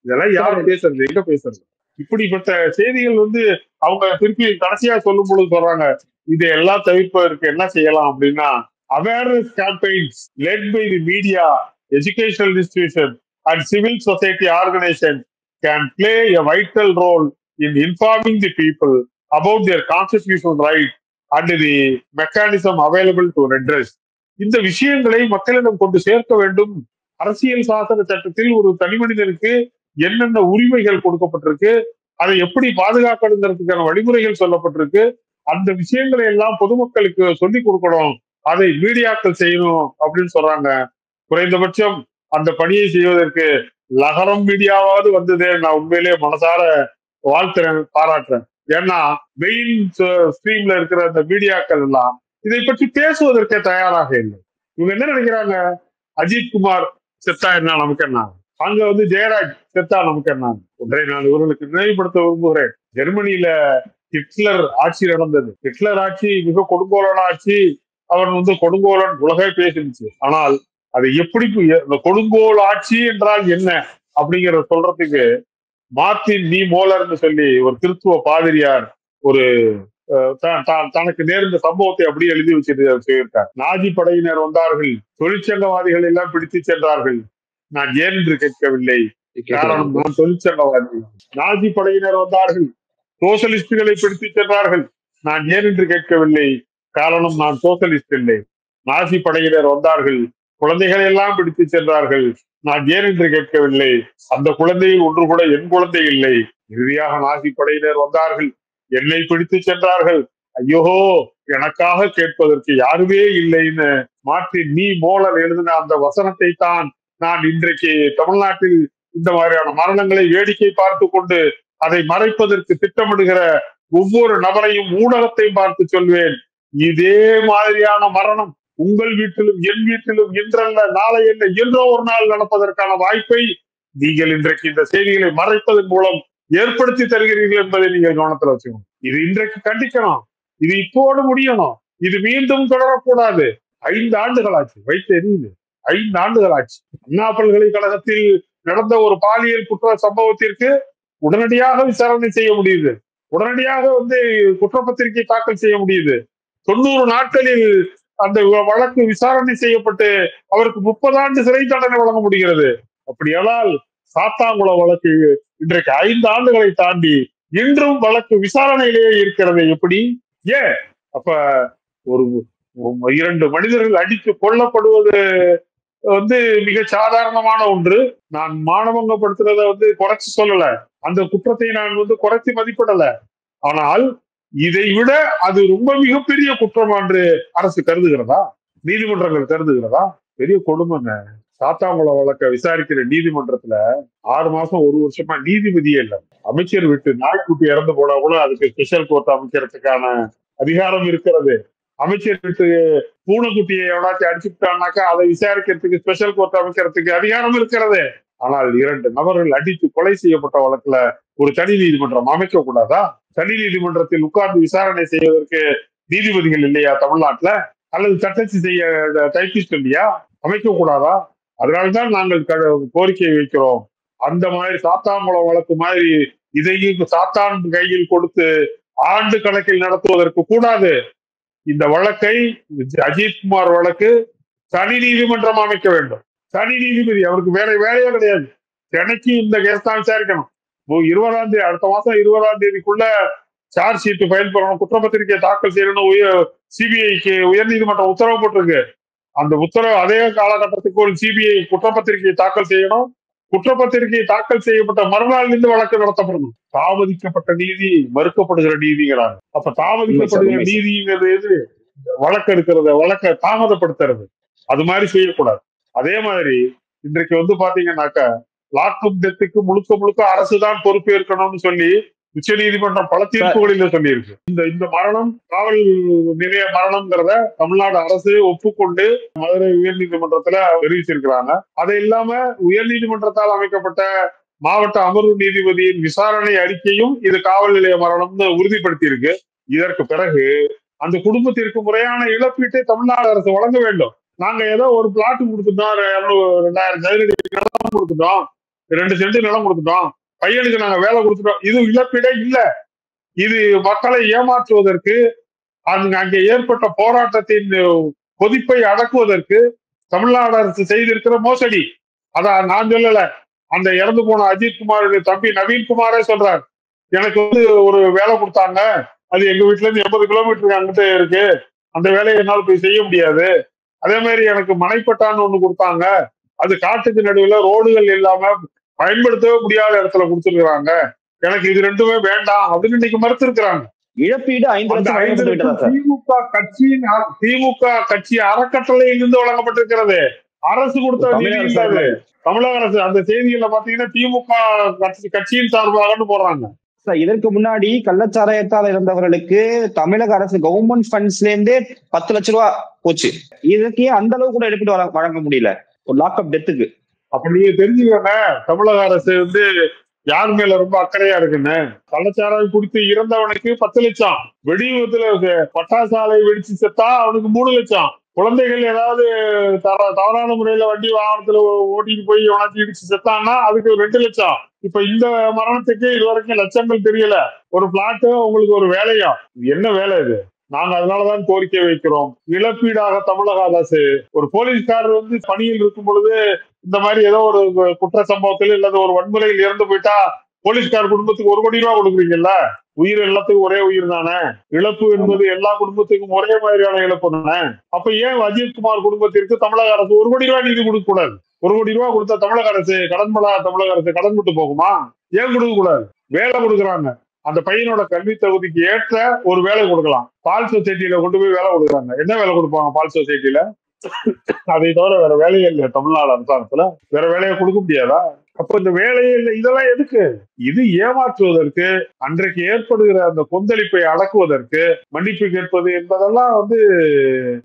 இதெல்லாம் யார் பேசுறது, எங்க பேசுறது? இப்படிப்பட்ட செய்திகள் வந்து அவங்க திருப்பி கடைசியா சொல்லும் பொழுது சொல்றாங்க, இதையெல்லாம் தவிர்ப்பதற்கு என்ன செய்யலாம் அப்படின்னா, awareness campaigns led by the media, educational institution and civil society organizations can play a vital role in informing the people about their constitutional rights and the mechanism available to redress. இந்த விஷயங்களை மக்களிடம் கொண்டு சேர்க்க வேண்டும். அரசியல் சாசன சட்டத்தில் ஒரு தனி மனிதனுக்கு என்னென்ன உரிமைகள் கொடுக்கப்பட்டிருக்கு, அதை எப்படி பாதுகாக்கணுங்கிறதுக்கான வழிமுறைகள் சொல்லப்பட்டிருக்கு, அந்த விஷயங்களை எல்லாம் பொதுமக்களுக்கு சொல்லிக் கொடுக்கணும், அதை மீடியாக்கள் செய்யணும் அப்படின்னு சொல்றாங்க. குறைந்தபட்சம் அந்த பணியை செய்வதற்கு லகரம் மீடியாவாவது வந்ததே நான் உண்மையிலேயே மனசார வாழ்த்துறேன், பாராட்டுறேன். ஏன்னா மெயின் ஸ்ட்ரீம்ல இருக்கிற அந்த மீடியாக்கள் எல்லாம் இதை பற்றி பேசுவதற்கே தயாராக இல்லை. இவங்க என்ன நினைக்கிறாங்க, அஜித் குமார் செத்தா என்ன நமக்கு என்ன, அங்க வந்து ஜெயராஜ் செத்தா நமக்கு என்ன. ஒன்றை நான் இவர்களுக்கு நினைவுபடுத்த விரும்புகிறேன், ஜெர்மனியில ஹிட்லர் ஆட்சி நடந்தது. ஹிட்லர் ஆட்சி மிக கொடுங்கோலன் ஆட்சி. அவன் வந்து கொடுங்கோலன் உலகே பேசிருச்சு. ஆனால் அது எப்படி கொடுங்கோல் ஆட்சி என்றால் என்ன அப்படிங்கிற சொல்றதுக்கு மார்டின் நீ மோலர்னு சொல்லி ஒரு கிறிஸ்துவ பாதிரியார் ஒரு தனக்கு நேர்ந்த சம்பவத்தை அப்படியே எழுதி வச்சுட்டு சொல்லியிருக்கார். நாஜி படையினர் வந்தார்கள், தொழிற்சங்கவாதிகள் எல்லாம் பிடித்து சென்றார்கள், நான் ஏன் என்று கேட்கவில்லை, காரணம் நான் தொழிற்சங்கவாதி. நாஜி படையினர் வந்தார்கள், சோசலிஸ்டுகளை பிடித்து சென்றார்கள், நான் ஏன் என்று கேட்கவில்லை, காரணம் நான் சோசலிஸ்ட் இல்லை. நாஜி படையினர் வந்தார்கள், குழந்தைகளை எல்லாம் பிடித்து சென்றார்கள், நான் ஏன் என்று கேட்கவில்லை, அந்த குழந்தையில் ஒன்று கூட என் குழந்தை இல்லை. இறுதியாக நாசி படையினர் வந்தார்கள், என்னை பிடித்து சென்றார்கள், ஐயோ எனக்காக கேட்பதற்கு யாருமே இல்லைன்னு மார்ட்டின் நீ மோலர் எழுதின அந்த வசனத்தை தான் நான் இன்றைக்கு தமிழ்நாட்டில் இந்த மாதிரியான மரணங்களை வேடிக்கை பார்த்து கொண்டு அதை மறைப்பதற்கு திட்டமிடுகிற ஒவ்வொரு நபரையும் ஊடகத்தையும் பார்த்து சொல்வேன், இதே மாதிரியான மரணம் உங்கள் வீட்டிலும் என் வீட்டிலும் இன்றல்ல நாளை என்ன என்றோ ஒரு நாள் நடப்பதற்கான வாய்ப்பை நீங்கள் இன்றைக்கு இந்த செய்திகளை மறைப்பதன் மூலம் ஏற்படுத்தி தருகிறீர்கள் என்பதை நீங்கள் கவனத்தில் வச்சுக்கணும். இது இன்றைக்கு கண்டிக்கணும், இது இப்போடு முடியணும், இது மீண்டும் தொடரக்கூடாது. 5 ஆண்டுகள் ஆச்சு, வைத்து எரியுது. 5 ஆண்டுகள் ஆச்சு. அண்ணா பல்கலைக்கழகத்தில் நடந்த ஒரு பாலியல் குற்ற சம்பவத்திற்கு உடனடியாக விசாரணை செய்ய முடியுது, உடனடியாக வந்து குற்றப்பத்திரிகை தாக்கல் செய்ய முடியுது. 90 நாட்களில் அந்த வழக்கு விசாரணை செய்யப்பட்டு அவருக்கு 30 ஆண்டு சிறை தண்டனை வழங்க முடிகிறது. அப்படியானால் சாத்தாங்குளம் வழக்கு இன்றைக்கு 5 ஆண்டுகளை தாண்டி இன்றும் வழக்கு விசாரணையிலேயே இருக்கிறது. எப்படி? ஏன்? அப்ப ஒரு 2 மனிதர்கள் அடித்து கொல்லப்படுவது வந்து மிக சாதாரணமான ஒன்று. நான் மானபங்கப்படுத்துறத வந்து குறைச்சு சொல்லல, அந்த குற்றத்தை நான் வந்து குறைத்து மதிப்பிடல. ஆனால் இதை விட அது ரொம்ப மிகப்பெரிய குற்றம் என்று அரசு கருதுகிறதா, நீதிமன்றங்கள் கருதுகிறதா? பெரிய கொடுமைங்க. சாத்தாங்குளம் வழக்க விசாரிக்கிற நீதிமன்றத்துல 6 மாசம் 1 வருஷமா நீதிபதியே இல்லை. அமைச்சர் விட்டு நாய்க்குட்டி இறந்து போனா கூட அதுக்கு ஸ்பெஷல் கோர்ட் அமைக்கிறதுக்கான அதிகாரம் இருக்கிறது. அமைச்சர் விட்டு பூனைக்குட்டியை எவனாச்சும் அடிச்சுட்டான்னாக்கா அதை விசாரிக்கிறதுக்கு ஸ்பெஷல் கோர்ட் அமைக்கிறதுக்கு அதிகாரம் இருக்கிறது. ஆனால் 2 நபர்கள் அடித்து கொலை செய்யப்பட்ட வழக்குல ஒரு தனி நீதிமன்றம் அமைக்க கூடாதா? தனி நீதிமன்றத்தில் உட்கார்ந்து விசாரணை செய்வதற்கு நீதிபதிகள் இல்லையா தமிழ்நாட்டுல? அல்லது தட்டச்சு செய்ய டைபிஸ்ட் இல்லையா? அமைக்க கூடாதா? அதனால்தான் நாங்கள் கோரிக்கை வைக்கிறோம். அந்த மாதிரி சாத்தாங்குளம் வழக்கு மாதிரி இதையும் சாத்தான் கையில் கொடுத்து ஆண்டு கணக்கில் நடத்துவதற்கு கூடாது. இந்த வழக்கை, அஜித்குமார் வழக்கு தனி நீதிமன்றம் அமைக்க வேண்டும். தனி நீதிபதி, அவருக்கு வேற வேலையே கிடையாது. எனக்கு இந்த கேஸ் தான் விசாரிக்கணும். 20ஆம் தேதி, அடுத்த மாசம் 20ஆம் தேதிக்குள்ள சார்ஜ் ஷீட் ஃபைல் பண்ணணும், குற்றப்பத்திரிகை தாக்கல் செய்யணும். சிபிஐக்கு உயர்நீதிமன்றம் உத்தரவு போட்டிருக்கு. அந்த உத்தரவு அதே காலகட்டத்துக்கு ஒரு சிபிஐ குற்றப்பத்திரிகை தாக்கல் செய்யணும். குற்றப்பத்திரிகை தாக்கல் செய்யப்பட்ட மறுநாள் இருந்து வழக்கு நடத்தப்படணும். தாமதிக்கப்பட்ட நீதி மறுக்கப்படுகிற நீதிங்கிறாங்க. அப்ப தாமதிக்கப்படுகிற நீதிங்கிறது எது? வழக்கு எடுக்கிறது, வழக்கை தாமதப்படுத்துறது. அது மாதிரி செய்யக்கூடாது. அதே மாதிரி இன்றைக்கு பாத்தீங்கன்னாக்கா லாக்அப் டெத்துக்கு முழுக்க முழுக்க அரசுதான் பொறுப்பேற்கணும்னு சொல்லி உச்ச நீதிமன்றம் பல தீர்ப்புகளில சொல்லியிருக்கு. இந்த மரணம் காவல் நிலைய மரணம்ங்கிறத தமிழ்நாடு அரசு ஒப்புக்கொண்டு மதுரை உயர் நீதிமன்றத்துல தெரிவிச்சிருக்கிறாங்க. அது இல்லாம உயர் நீதிமன்றத்தால் அமைக்கப்பட்ட மாவட்ட அமர்வு நீதிபதியின் விசாரணை அறிக்கையும் இது காவல் நிலைய மரணம்னு உறுதிப்படுத்தி இருக்கு. இதற்கு பிறகு அந்த குடும்பத்திற்கு முறையான இழப்பீட்டை தமிழ்நாடு அரசு வழங்க வேண்டும். நாங்க ஏதோ ஒரு பிளாட் கொடுத்துட்டோம், 2000 சதுரடி நிலம் கொடுத்துட்டோம், 2 சென்ட் நிலம் கொடுத்துட்டோம், பையனுக்கு நாங்க வேலை கொடுத்துட்டோம், இது இழப்பீடே இல்ல. இது மக்களை ஏமாற்றுவதற்கு, அங்கே ஏற்பட்ட போராட்டத்தின் கொதிப்பை அடக்குவதற்கு தமிழ்நாடு அரசு செய்திருக்கிற மோசடி. அதான் நான் சொல்லல, அந்த இறந்து போன அஜித்குமாருடைய தம்பி நவீன்குமாரே சொல்றார். எனக்கு ஒரு வேலை கொடுத்தாங்க, அது எங்க வீட்டுல இருந்து 80 கிலோமீட்டருக்கு அங்கிட்ட இருக்கு, அந்த வேலையை என்னால் போய் செய்ய முடியாது. அதே மாதிரி எனக்கு மனைப்பட்டான்னு ஒண்ணு கொடுத்தாங்க, அது காட்டுக்கு நடுவுல ரோடுகள் இல்லாம பயன்படுத்தவே முடியாத இடத்துல கொடுத்துருக்காங்க, எனக்கு இது ரெண்டுமே வேண்டாம் அப்படின்னு இன்னைக்கு மறுத்திருக்கிறாங்க. இழப்பீடு 5 லட்சம் திமுக கட்சி அறக்கட்டளையிலிருந்து வழங்கப்பட்டிருக்கிறது. அரசு கொடுத்த நிதி. தமிழக அரசு அந்த செய்திகளை பாத்தீங்கன்னா திமுக கட்சியின் சார்பாகன்னு போடுறாங்க. இதற்கு முன்னாடி கள்ளச்சாராயத்தால் இருந்தவர்களுக்கு தமிழக அரசு கவர்மெண்ட் ஃபண்ட்ஸ்ல இருந்தே 10 லட்சம் ரூபாய் போச்சு. இதுக்கு அந்த அளவு கூட இழப்பீடு வழங்க முடியல ஒரு லாக்அப் டெத்துக்கு. அப்ப நீங்க தெரிஞ்சுக்கோங்க, தமிழக அரசு யார் மேல ரொம்ப அக்கறையா இருக்குன்னு. கள்ளச்சாராயம் குடித்து இறந்தவனுக்கு 10 லட்சம், வெடிவிபத்துல பட்டாசாலை வெடிச்சு செத்தா அவனுக்கு 3 லட்சம், குழந்தைகள் ஏதாவது தவறான முறையில வண்டி வாகனத்துல ஓட்டிட்டு போய் உணர்ச்சி இடிச்சு செத்தான்னா அதுக்கு 2 லட்சம். இப்ப இந்த மரணத்துக்கு இதுவரைக்கும் லட்சங்கள் தெரியல. ஒரு பிளாட்டு உங்களுக்கு ஒரு வேலையா, என்ன வேலை இது? நாங்க அதனாலதான் கோரிக்கை வைக்கிறோம், இழப்பீடாக தமிழக அரசு. ஒரு போலீஸ்காரர் பணியில் இருக்கும் பொழுது இந்த மாதிரி ஏதோ ஒரு குற்ற சம்பவத்தில் இல்லது ஒரு வன்முறையில் இறந்து போயிட்டா போலீஸ்கார் குடும்பத்துக்கு 1 கோடி ரூபாய் கொடுக்குறீங்கல்ல. உயிர் எல்லாத்துக்கும் ஒரே உயிர் தானே. இழப்பு என்பது எல்லா குடும்பத்துக்கும் ஒரே மாதிரியான இழப்பு தானே. அப்ப ஏன் அஜித்குமார் குடும்பத்திற்கு தமிழக அரசு 1 கோடி ரூபாய் நிதி கொடுக்க கூடாது? 1 கோடி ரூபாய் கொடுத்தா தமிழக அரசு தமிழக அரசு கடன் விட்டு போகுமா? ஏன் கொடுக்க கூடாது? வேலை கொடுக்குறாங்க, அந்த பையனோட கல்வி தகுதிக்கு ஏற்ற ஒரு வேலை கொடுக்கலாம். பால் சொசைட்டியில கொண்டு போய் வேலை கொடுக்குறாங்க. என்ன வேலை கொடுப்பாங்க பால் சொசைட்டில? அதை தவிர வேற வேலையே இல்லை தமிழ்நாடு அரசாங்கத்துல. வேற வேலையை கொடுக்க முடியாதா? அப்ப இந்த வேலையே இல்லை. இதெல்லாம் எதுக்கு? இது ஏமாற்றுவதற்கு, அன்றைக்கு ஏற்படுகிற அந்த கொந்தளிப்பை அடக்குவதற்கு மன்னிப்பு கேட்பது என்பதெல்லாம்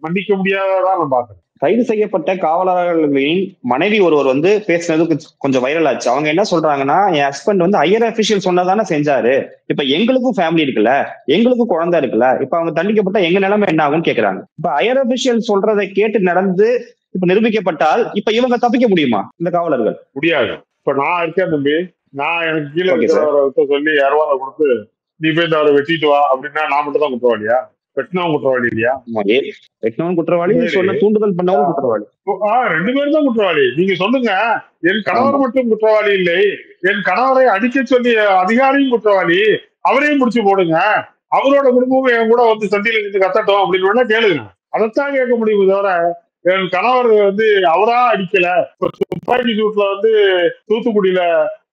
மன்னிக்க முடியாததான் நான் பாக்குறேன். கைது செய்யப்பட்ட காவலர்களின் மனைவி ஒருவர் பேசினது கொஞ்சம் வைரல் ஆச்சு. அவங்க என்ன சொல்றாங்கன்னா, என் ஹஸ்பண்ட் ஹையர் அபிஷியல் சொன்னதானே செஞ்சாரு, இப்ப எங்களுக்கும் ஃபேமிலி இருக்குல்ல, எங்களுக்கும் குழந்தை இருக்குல்ல, இப்ப அவங்க தண்டிக்கப்பட்டா எங்க நிலைமை என்ன ஆகும்னு கேக்குறாங்க. இப்ப ஹையர் அபிஷியல் சொல்றதை கேட்டு நடந்து இப்ப நிரூபிக்கப்பட்டால் இப்ப இவங்க தப்பிக்க முடியுமா இந்த காவலர்கள்? முடியாது. இப்ப நான் இருக்கேன் தம்பி, நான் எனக்கு கீழே இருக்கிறவரை சொல்லி 2000 கொடுத்து நீ போய் அவரை வெட்டிட்டு வா அப்படின்னா நான் மட்டும் தான் குற்றவாளியா? வெட்டினவன் குற்றவாளி இல்லையா? வெட்டினவன் குற்றவாளி, சொல்ல தூண்டுதல் பண்ணவன் குற்றவாளி. 2 பேரும் தான் குற்றவாளி. நீங்க சொல்லுங்க, என் கணவர் மட்டும் குற்றவாளி இல்லை, என் கணவரை அடிக்க சொல்லி அதிகாரியும் குற்றவாளி, அவரையும் முடிச்சு போடுங்க, அவரோட குடும்பமும் என் கூட சந்தியில இருந்து கத்தட்டும் அப்படின்னு வேணா கேளுங்க. அதைத்தான் கேட்க முடியும். தவிர என் கணவர் அவரா அடிக்கல, துப்பாக்கி சூட்ல தூத்துக்குடியில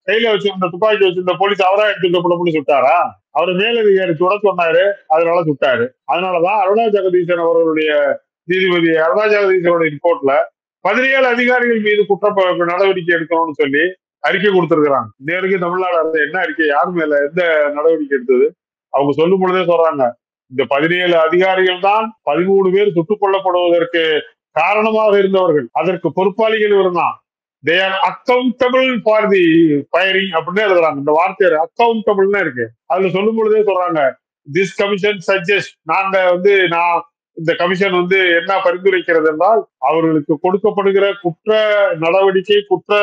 கையில வச்சிருந்த துப்பாக்கி வச்சிருந்த போலீஸ் அவரா எடுத்துட்டு சுட்டாரா? அவர் மேலதிகாரி சுட சொன்னாரு, அதனால சுட்டாரு. அதனாலதான் அருணா ஜெகதீசன் அவர்களுடைய நீதிபதி அருணா ஜெகதீசனோட ரிப்போர்ட்ல 17 அதிகாரிகள் மீது குற்ற நடவடிக்கை எடுக்கணும்னு சொல்லி அறிக்கை கொடுத்திருக்கிறாங்க. இன்னைக்கு தமிழ்நாடு அரசு என்ன அறிக்கை, யார் மேல எந்த நடவடிக்கை எடுத்தது? அவங்க சொல்லும் பொழுதே சொல்றாங்க, இந்த 17 அதிகாரிகள் தான் 13 பேர் சுட்டுக் கொல்லப்படுவதற்கு காரணமாக இருந்தவர்கள், அதற்கு பொறுப்பாளிகள் இருந்தான். they are accountable for the firing அப்படின்னு எழுதுறாங்க. இந்த வார்த்தை அக்கௌண்டபிள்னு இருக்கு. அதுல சொல்லும் பொழுதே சொல்றாங்க, திஸ் கமிஷன் சஜஸ்ட், நான் இந்த கமிஷன் என்ன பரிந்துரைக்கிறது என்றால், அவர்களுக்கு கொடுக்கப்படுகிற குற்ற நடவடிக்கை, குற்ற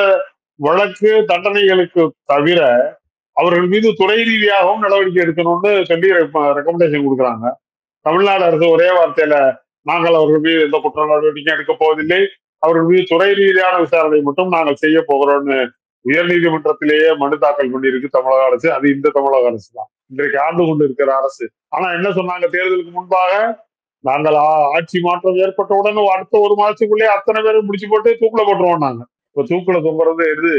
வழக்கு தண்டனைகளுக்கு தவிர அவர்கள் மீது துறை ரீதியாகவும் நடவடிக்கை எடுக்கணும்னு சொல்லி ரெக்கமெண்டேஷன் கொடுக்குறாங்க. தமிழ்நாடு அரசு ஒரே வார்த்தையில நாங்கள் அவர்கள் மீது எந்த குற்ற நடவடிக்கை எடுக்க போவதில்லை, அவர்கள் மீது துறை ரீதியான விசாரணை மட்டும் நாங்கள் செய்ய போகிறோம்னு உயர்நீதிமன்றத்திலேயே மனு தாக்கல் பண்ணியிருக்கு தமிழக அரசு. அது இந்த தமிழக அரசு தான், இன்றைக்கு ஆண்டு கொண்டு இருக்கிற அரசு. ஆனா என்ன சொன்னாங்க தேர்தலுக்கு முன்பாக, நாங்கள் ஆட்சி மாற்றம் ஏற்பட்ட உடனே அடுத்த ஒரு மாசத்துக்குள்ளே அத்தனை பேரும் முடிச்சு போட்டு தூக்கில போட்டுருவோம். நாங்க இப்ப தூக்கில தொங்குறது எது,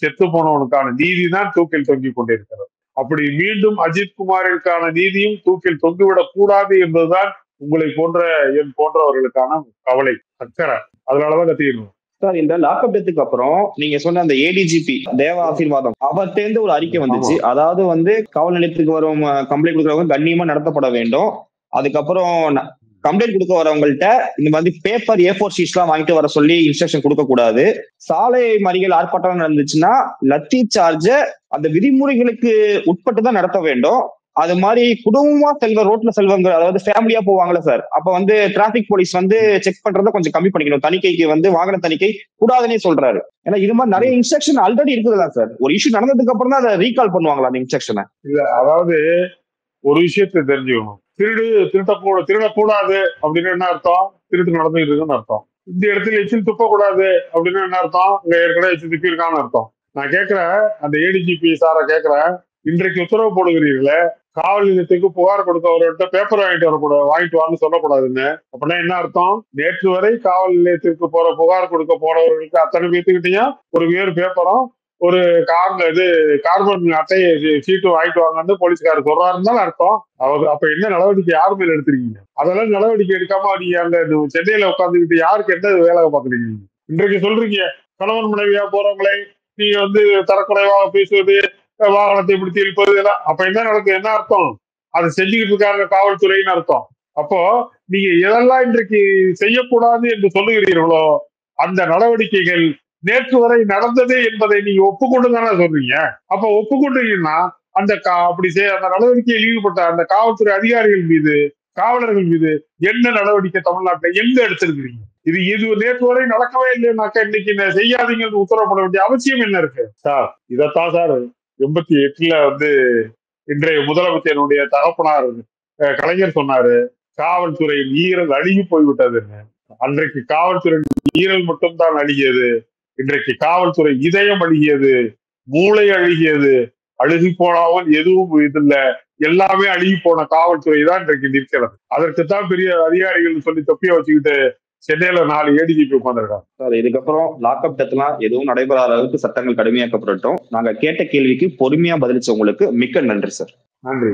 செத்து போனவனுக்கான நீதி தான் தூக்கில் தொங்கிக் கொண்டிருக்கிறது. அப்படி மீண்டும் அஜித் குமாரிற்கான நீதியும் தூக்கில் தொங்கிவிடக் கூடாது என்பதுதான் உங்களை போன்ற என் போன்றவர்களுக்கான கவலை, அக்கறை. அதனாலதான் கத்திக்கணும் சார். இந்த லாக்அப் டெத்துக்கு அப்புறம் நீங்க சொன்ன அந்த ஏடிஜிபி தேவா ஆசீர்வாதம் அவர்கிட்ட ஒரு அறிக்கை வந்துச்சு. அதாவது வந்து காவல் நிலையத்துக்கு வரும் கம்ப்ளைண்ட் கொடுக்கறவங்க கண்ணியமா நடத்தப்பட வேண்டும். அதுக்கப்புறம் கம்ப்ளைண்ட் கொடுக்க வரவங்கள்ட்ட இந்த மாதிரி பேப்பர் A4 ஷீட்ஸ் எல்லாம் வாங்கிட்டு வர சொல்லி இன்ஸ்ட்ரக்ஷன் கொடுக்க கூடாது. சாலை மறியல் ஆர்ப்பாட்டம் நடந்துச்சுன்னா லத்தி சார்ஜ அந்த விதிமுறைகளுக்கு உட்பட்டு தான் நடத்த வேண்டும். அது மாதிரி குடும்பமா ரோட்ல செல்வங்க, அதாவது ஃபேமிலியா போவாங்கல்ல சார், அப்ப வந்து டிராபிக் போலீஸ் வந்து செக் பண்றதை கொஞ்சம் கம்மி பண்ணிக்கணும். தணிக்கைக்கு வந்து வாகன தணிக்கை கூடாதுன்னே சொல்றாரு. ஏன்னா இது மாதிரி நிறைய இன்ஸ்ட்ரக்ஷன் ஆல்ரெடி இருக்குதுல்ல சார். ஒரு இஷ்யூ நடந்ததுக்கு அப்புறம் தான் அதை ரீகால் பண்ணுவாங்களா அந்த இன்ஸ்ட்ரக்ஷனை? இல்ல, அதாவது ஒரு விஷயத்தை தெரிஞ்சுக்கணும். திருடக்கூடாது அப்படின்னு என்ன அர்த்தம்? திருட்டு நடந்துட்டு இருக்குன்னு அர்த்தம். இந்த இடத்துல எச்சில் துப்பக்கூடாது அப்படின்னு என்ன அர்த்தம்? இங்க ஏற்கனவே எச்சில் துப்பி இருக்கான்னு அர்த்தம். நான் கேட்கிறேன், அந்த ஏடிஜிபி சாரை கேட்கிறேன், இன்றைக்கு உத்தரவு போடுகிறீர்களே காவல் நிலையத்துக்கு புகார் கொடுத்தவர்கிட்ட பேப்பர் வாங்கிட்டு வான்னு சொல்லக்கூடாதுன்னு, அப்படின்னா என்ன அர்த்தம்? நேற்று வரை காவல் நிலையத்திற்கு புகார் கொடுக்க போனவர்களுக்கு அத்தனை பேத்துக்கிட்டையும் ஒரு வேறு பேப்பரும் ஒரு கார்பன் அட்டையை சீட்டு வாங்கிட்டு வாங்கன்னு போலீஸ்காரர் சொல்றாருந்தாலும் அர்த்தம். அப்ப என்ன நடவடிக்கை யார் மேல எடுத்திருக்கீங்க? அதெல்லாம் நடவடிக்கை எடுக்காம நீங்க அங்க சென்னையில உட்காந்துக்கிட்டு யாருக்கு என்ன வேலை பாக்குறீங்க? இன்றைக்கு சொல்றீங்க கணவன் மனைவியா போறவங்களை நீங்க வந்து தரக்குறைவாக பேசுவது, வாகனத்தை பிடித்து இழுப்பது எல்லாம். அப்ப என்ன நடக்கும்? என்ன அர்த்தம்? அதை செஞ்சுக்கிட்டு இருக்காங்க காவல்துறைன்னு அர்த்தம். அப்போ நீங்க எதெல்லாம் இன்றைக்கு செய்யக்கூடாது என்று சொல்லுகிறீர்களோ அந்த நடவடிக்கைகள் நேற்று வரை நடந்தது என்பதை நீங்க ஒப்புக்கொண்டு தானே சொல்றீங்க. அப்ப ஒப்புக்கொண்டீங்கன்னா அந்த அந்த நடவடிக்கையில் ஈடுபட்ட அந்த காவல்துறை அதிகாரிகள் மீது, காவலர்கள் மீது என்ன நடவடிக்கை தமிழ்நாட்டில் எங்க எடுத்திருக்கிறீங்க? இது நேற்று வரை நடக்கவே இல்லைன்னாக்கா இன்னைக்கு செய்யாதீங்கன்னு உத்தரவு போட வேண்டிய அவசியம் என்ன இருக்கு சார்? இதைத்தான் சார் 88ல வந்து இன்றைய முதலமைச்சருடைய தகப்பனார் கலைஞர் சொன்னாரு, காவல்துறையின் ஈரல் அழுகி போய்விட்டதுன்னு. அன்றைக்கு காவல்துறையின் ஈரல் மட்டும்தான் அழுகியது, இன்றைக்கு காவல்துறை இதயம் அழுகியது, மூளை அழுகியது. அழுகி போனாமல் எதுவும் இதுல எல்லாமே அழுகி போன காவல்துறை தான் இன்றைக்கு நிற்கிறது. அதற்குத்தான் பெரிய அதிகாரிகள் சொல்லி தொப்பிய வச்சுக்கிட்டு சென்னையில 4 ஏடிஜிபி உட்கார்ந்துருக்காங்க சார். இதுக்கப்புறம் லாக்அப் டெத்லாம் எதுவும் நடைபெறாத அளவுக்கு சட்டங்கள் கடுமையாக்கப்படட்டும். நாங்க கேட்ட கேள்விக்கு பொறுமையா பதிலளிச்ச உங்களுக்கு மிக்க நன்றி சார். நன்றி.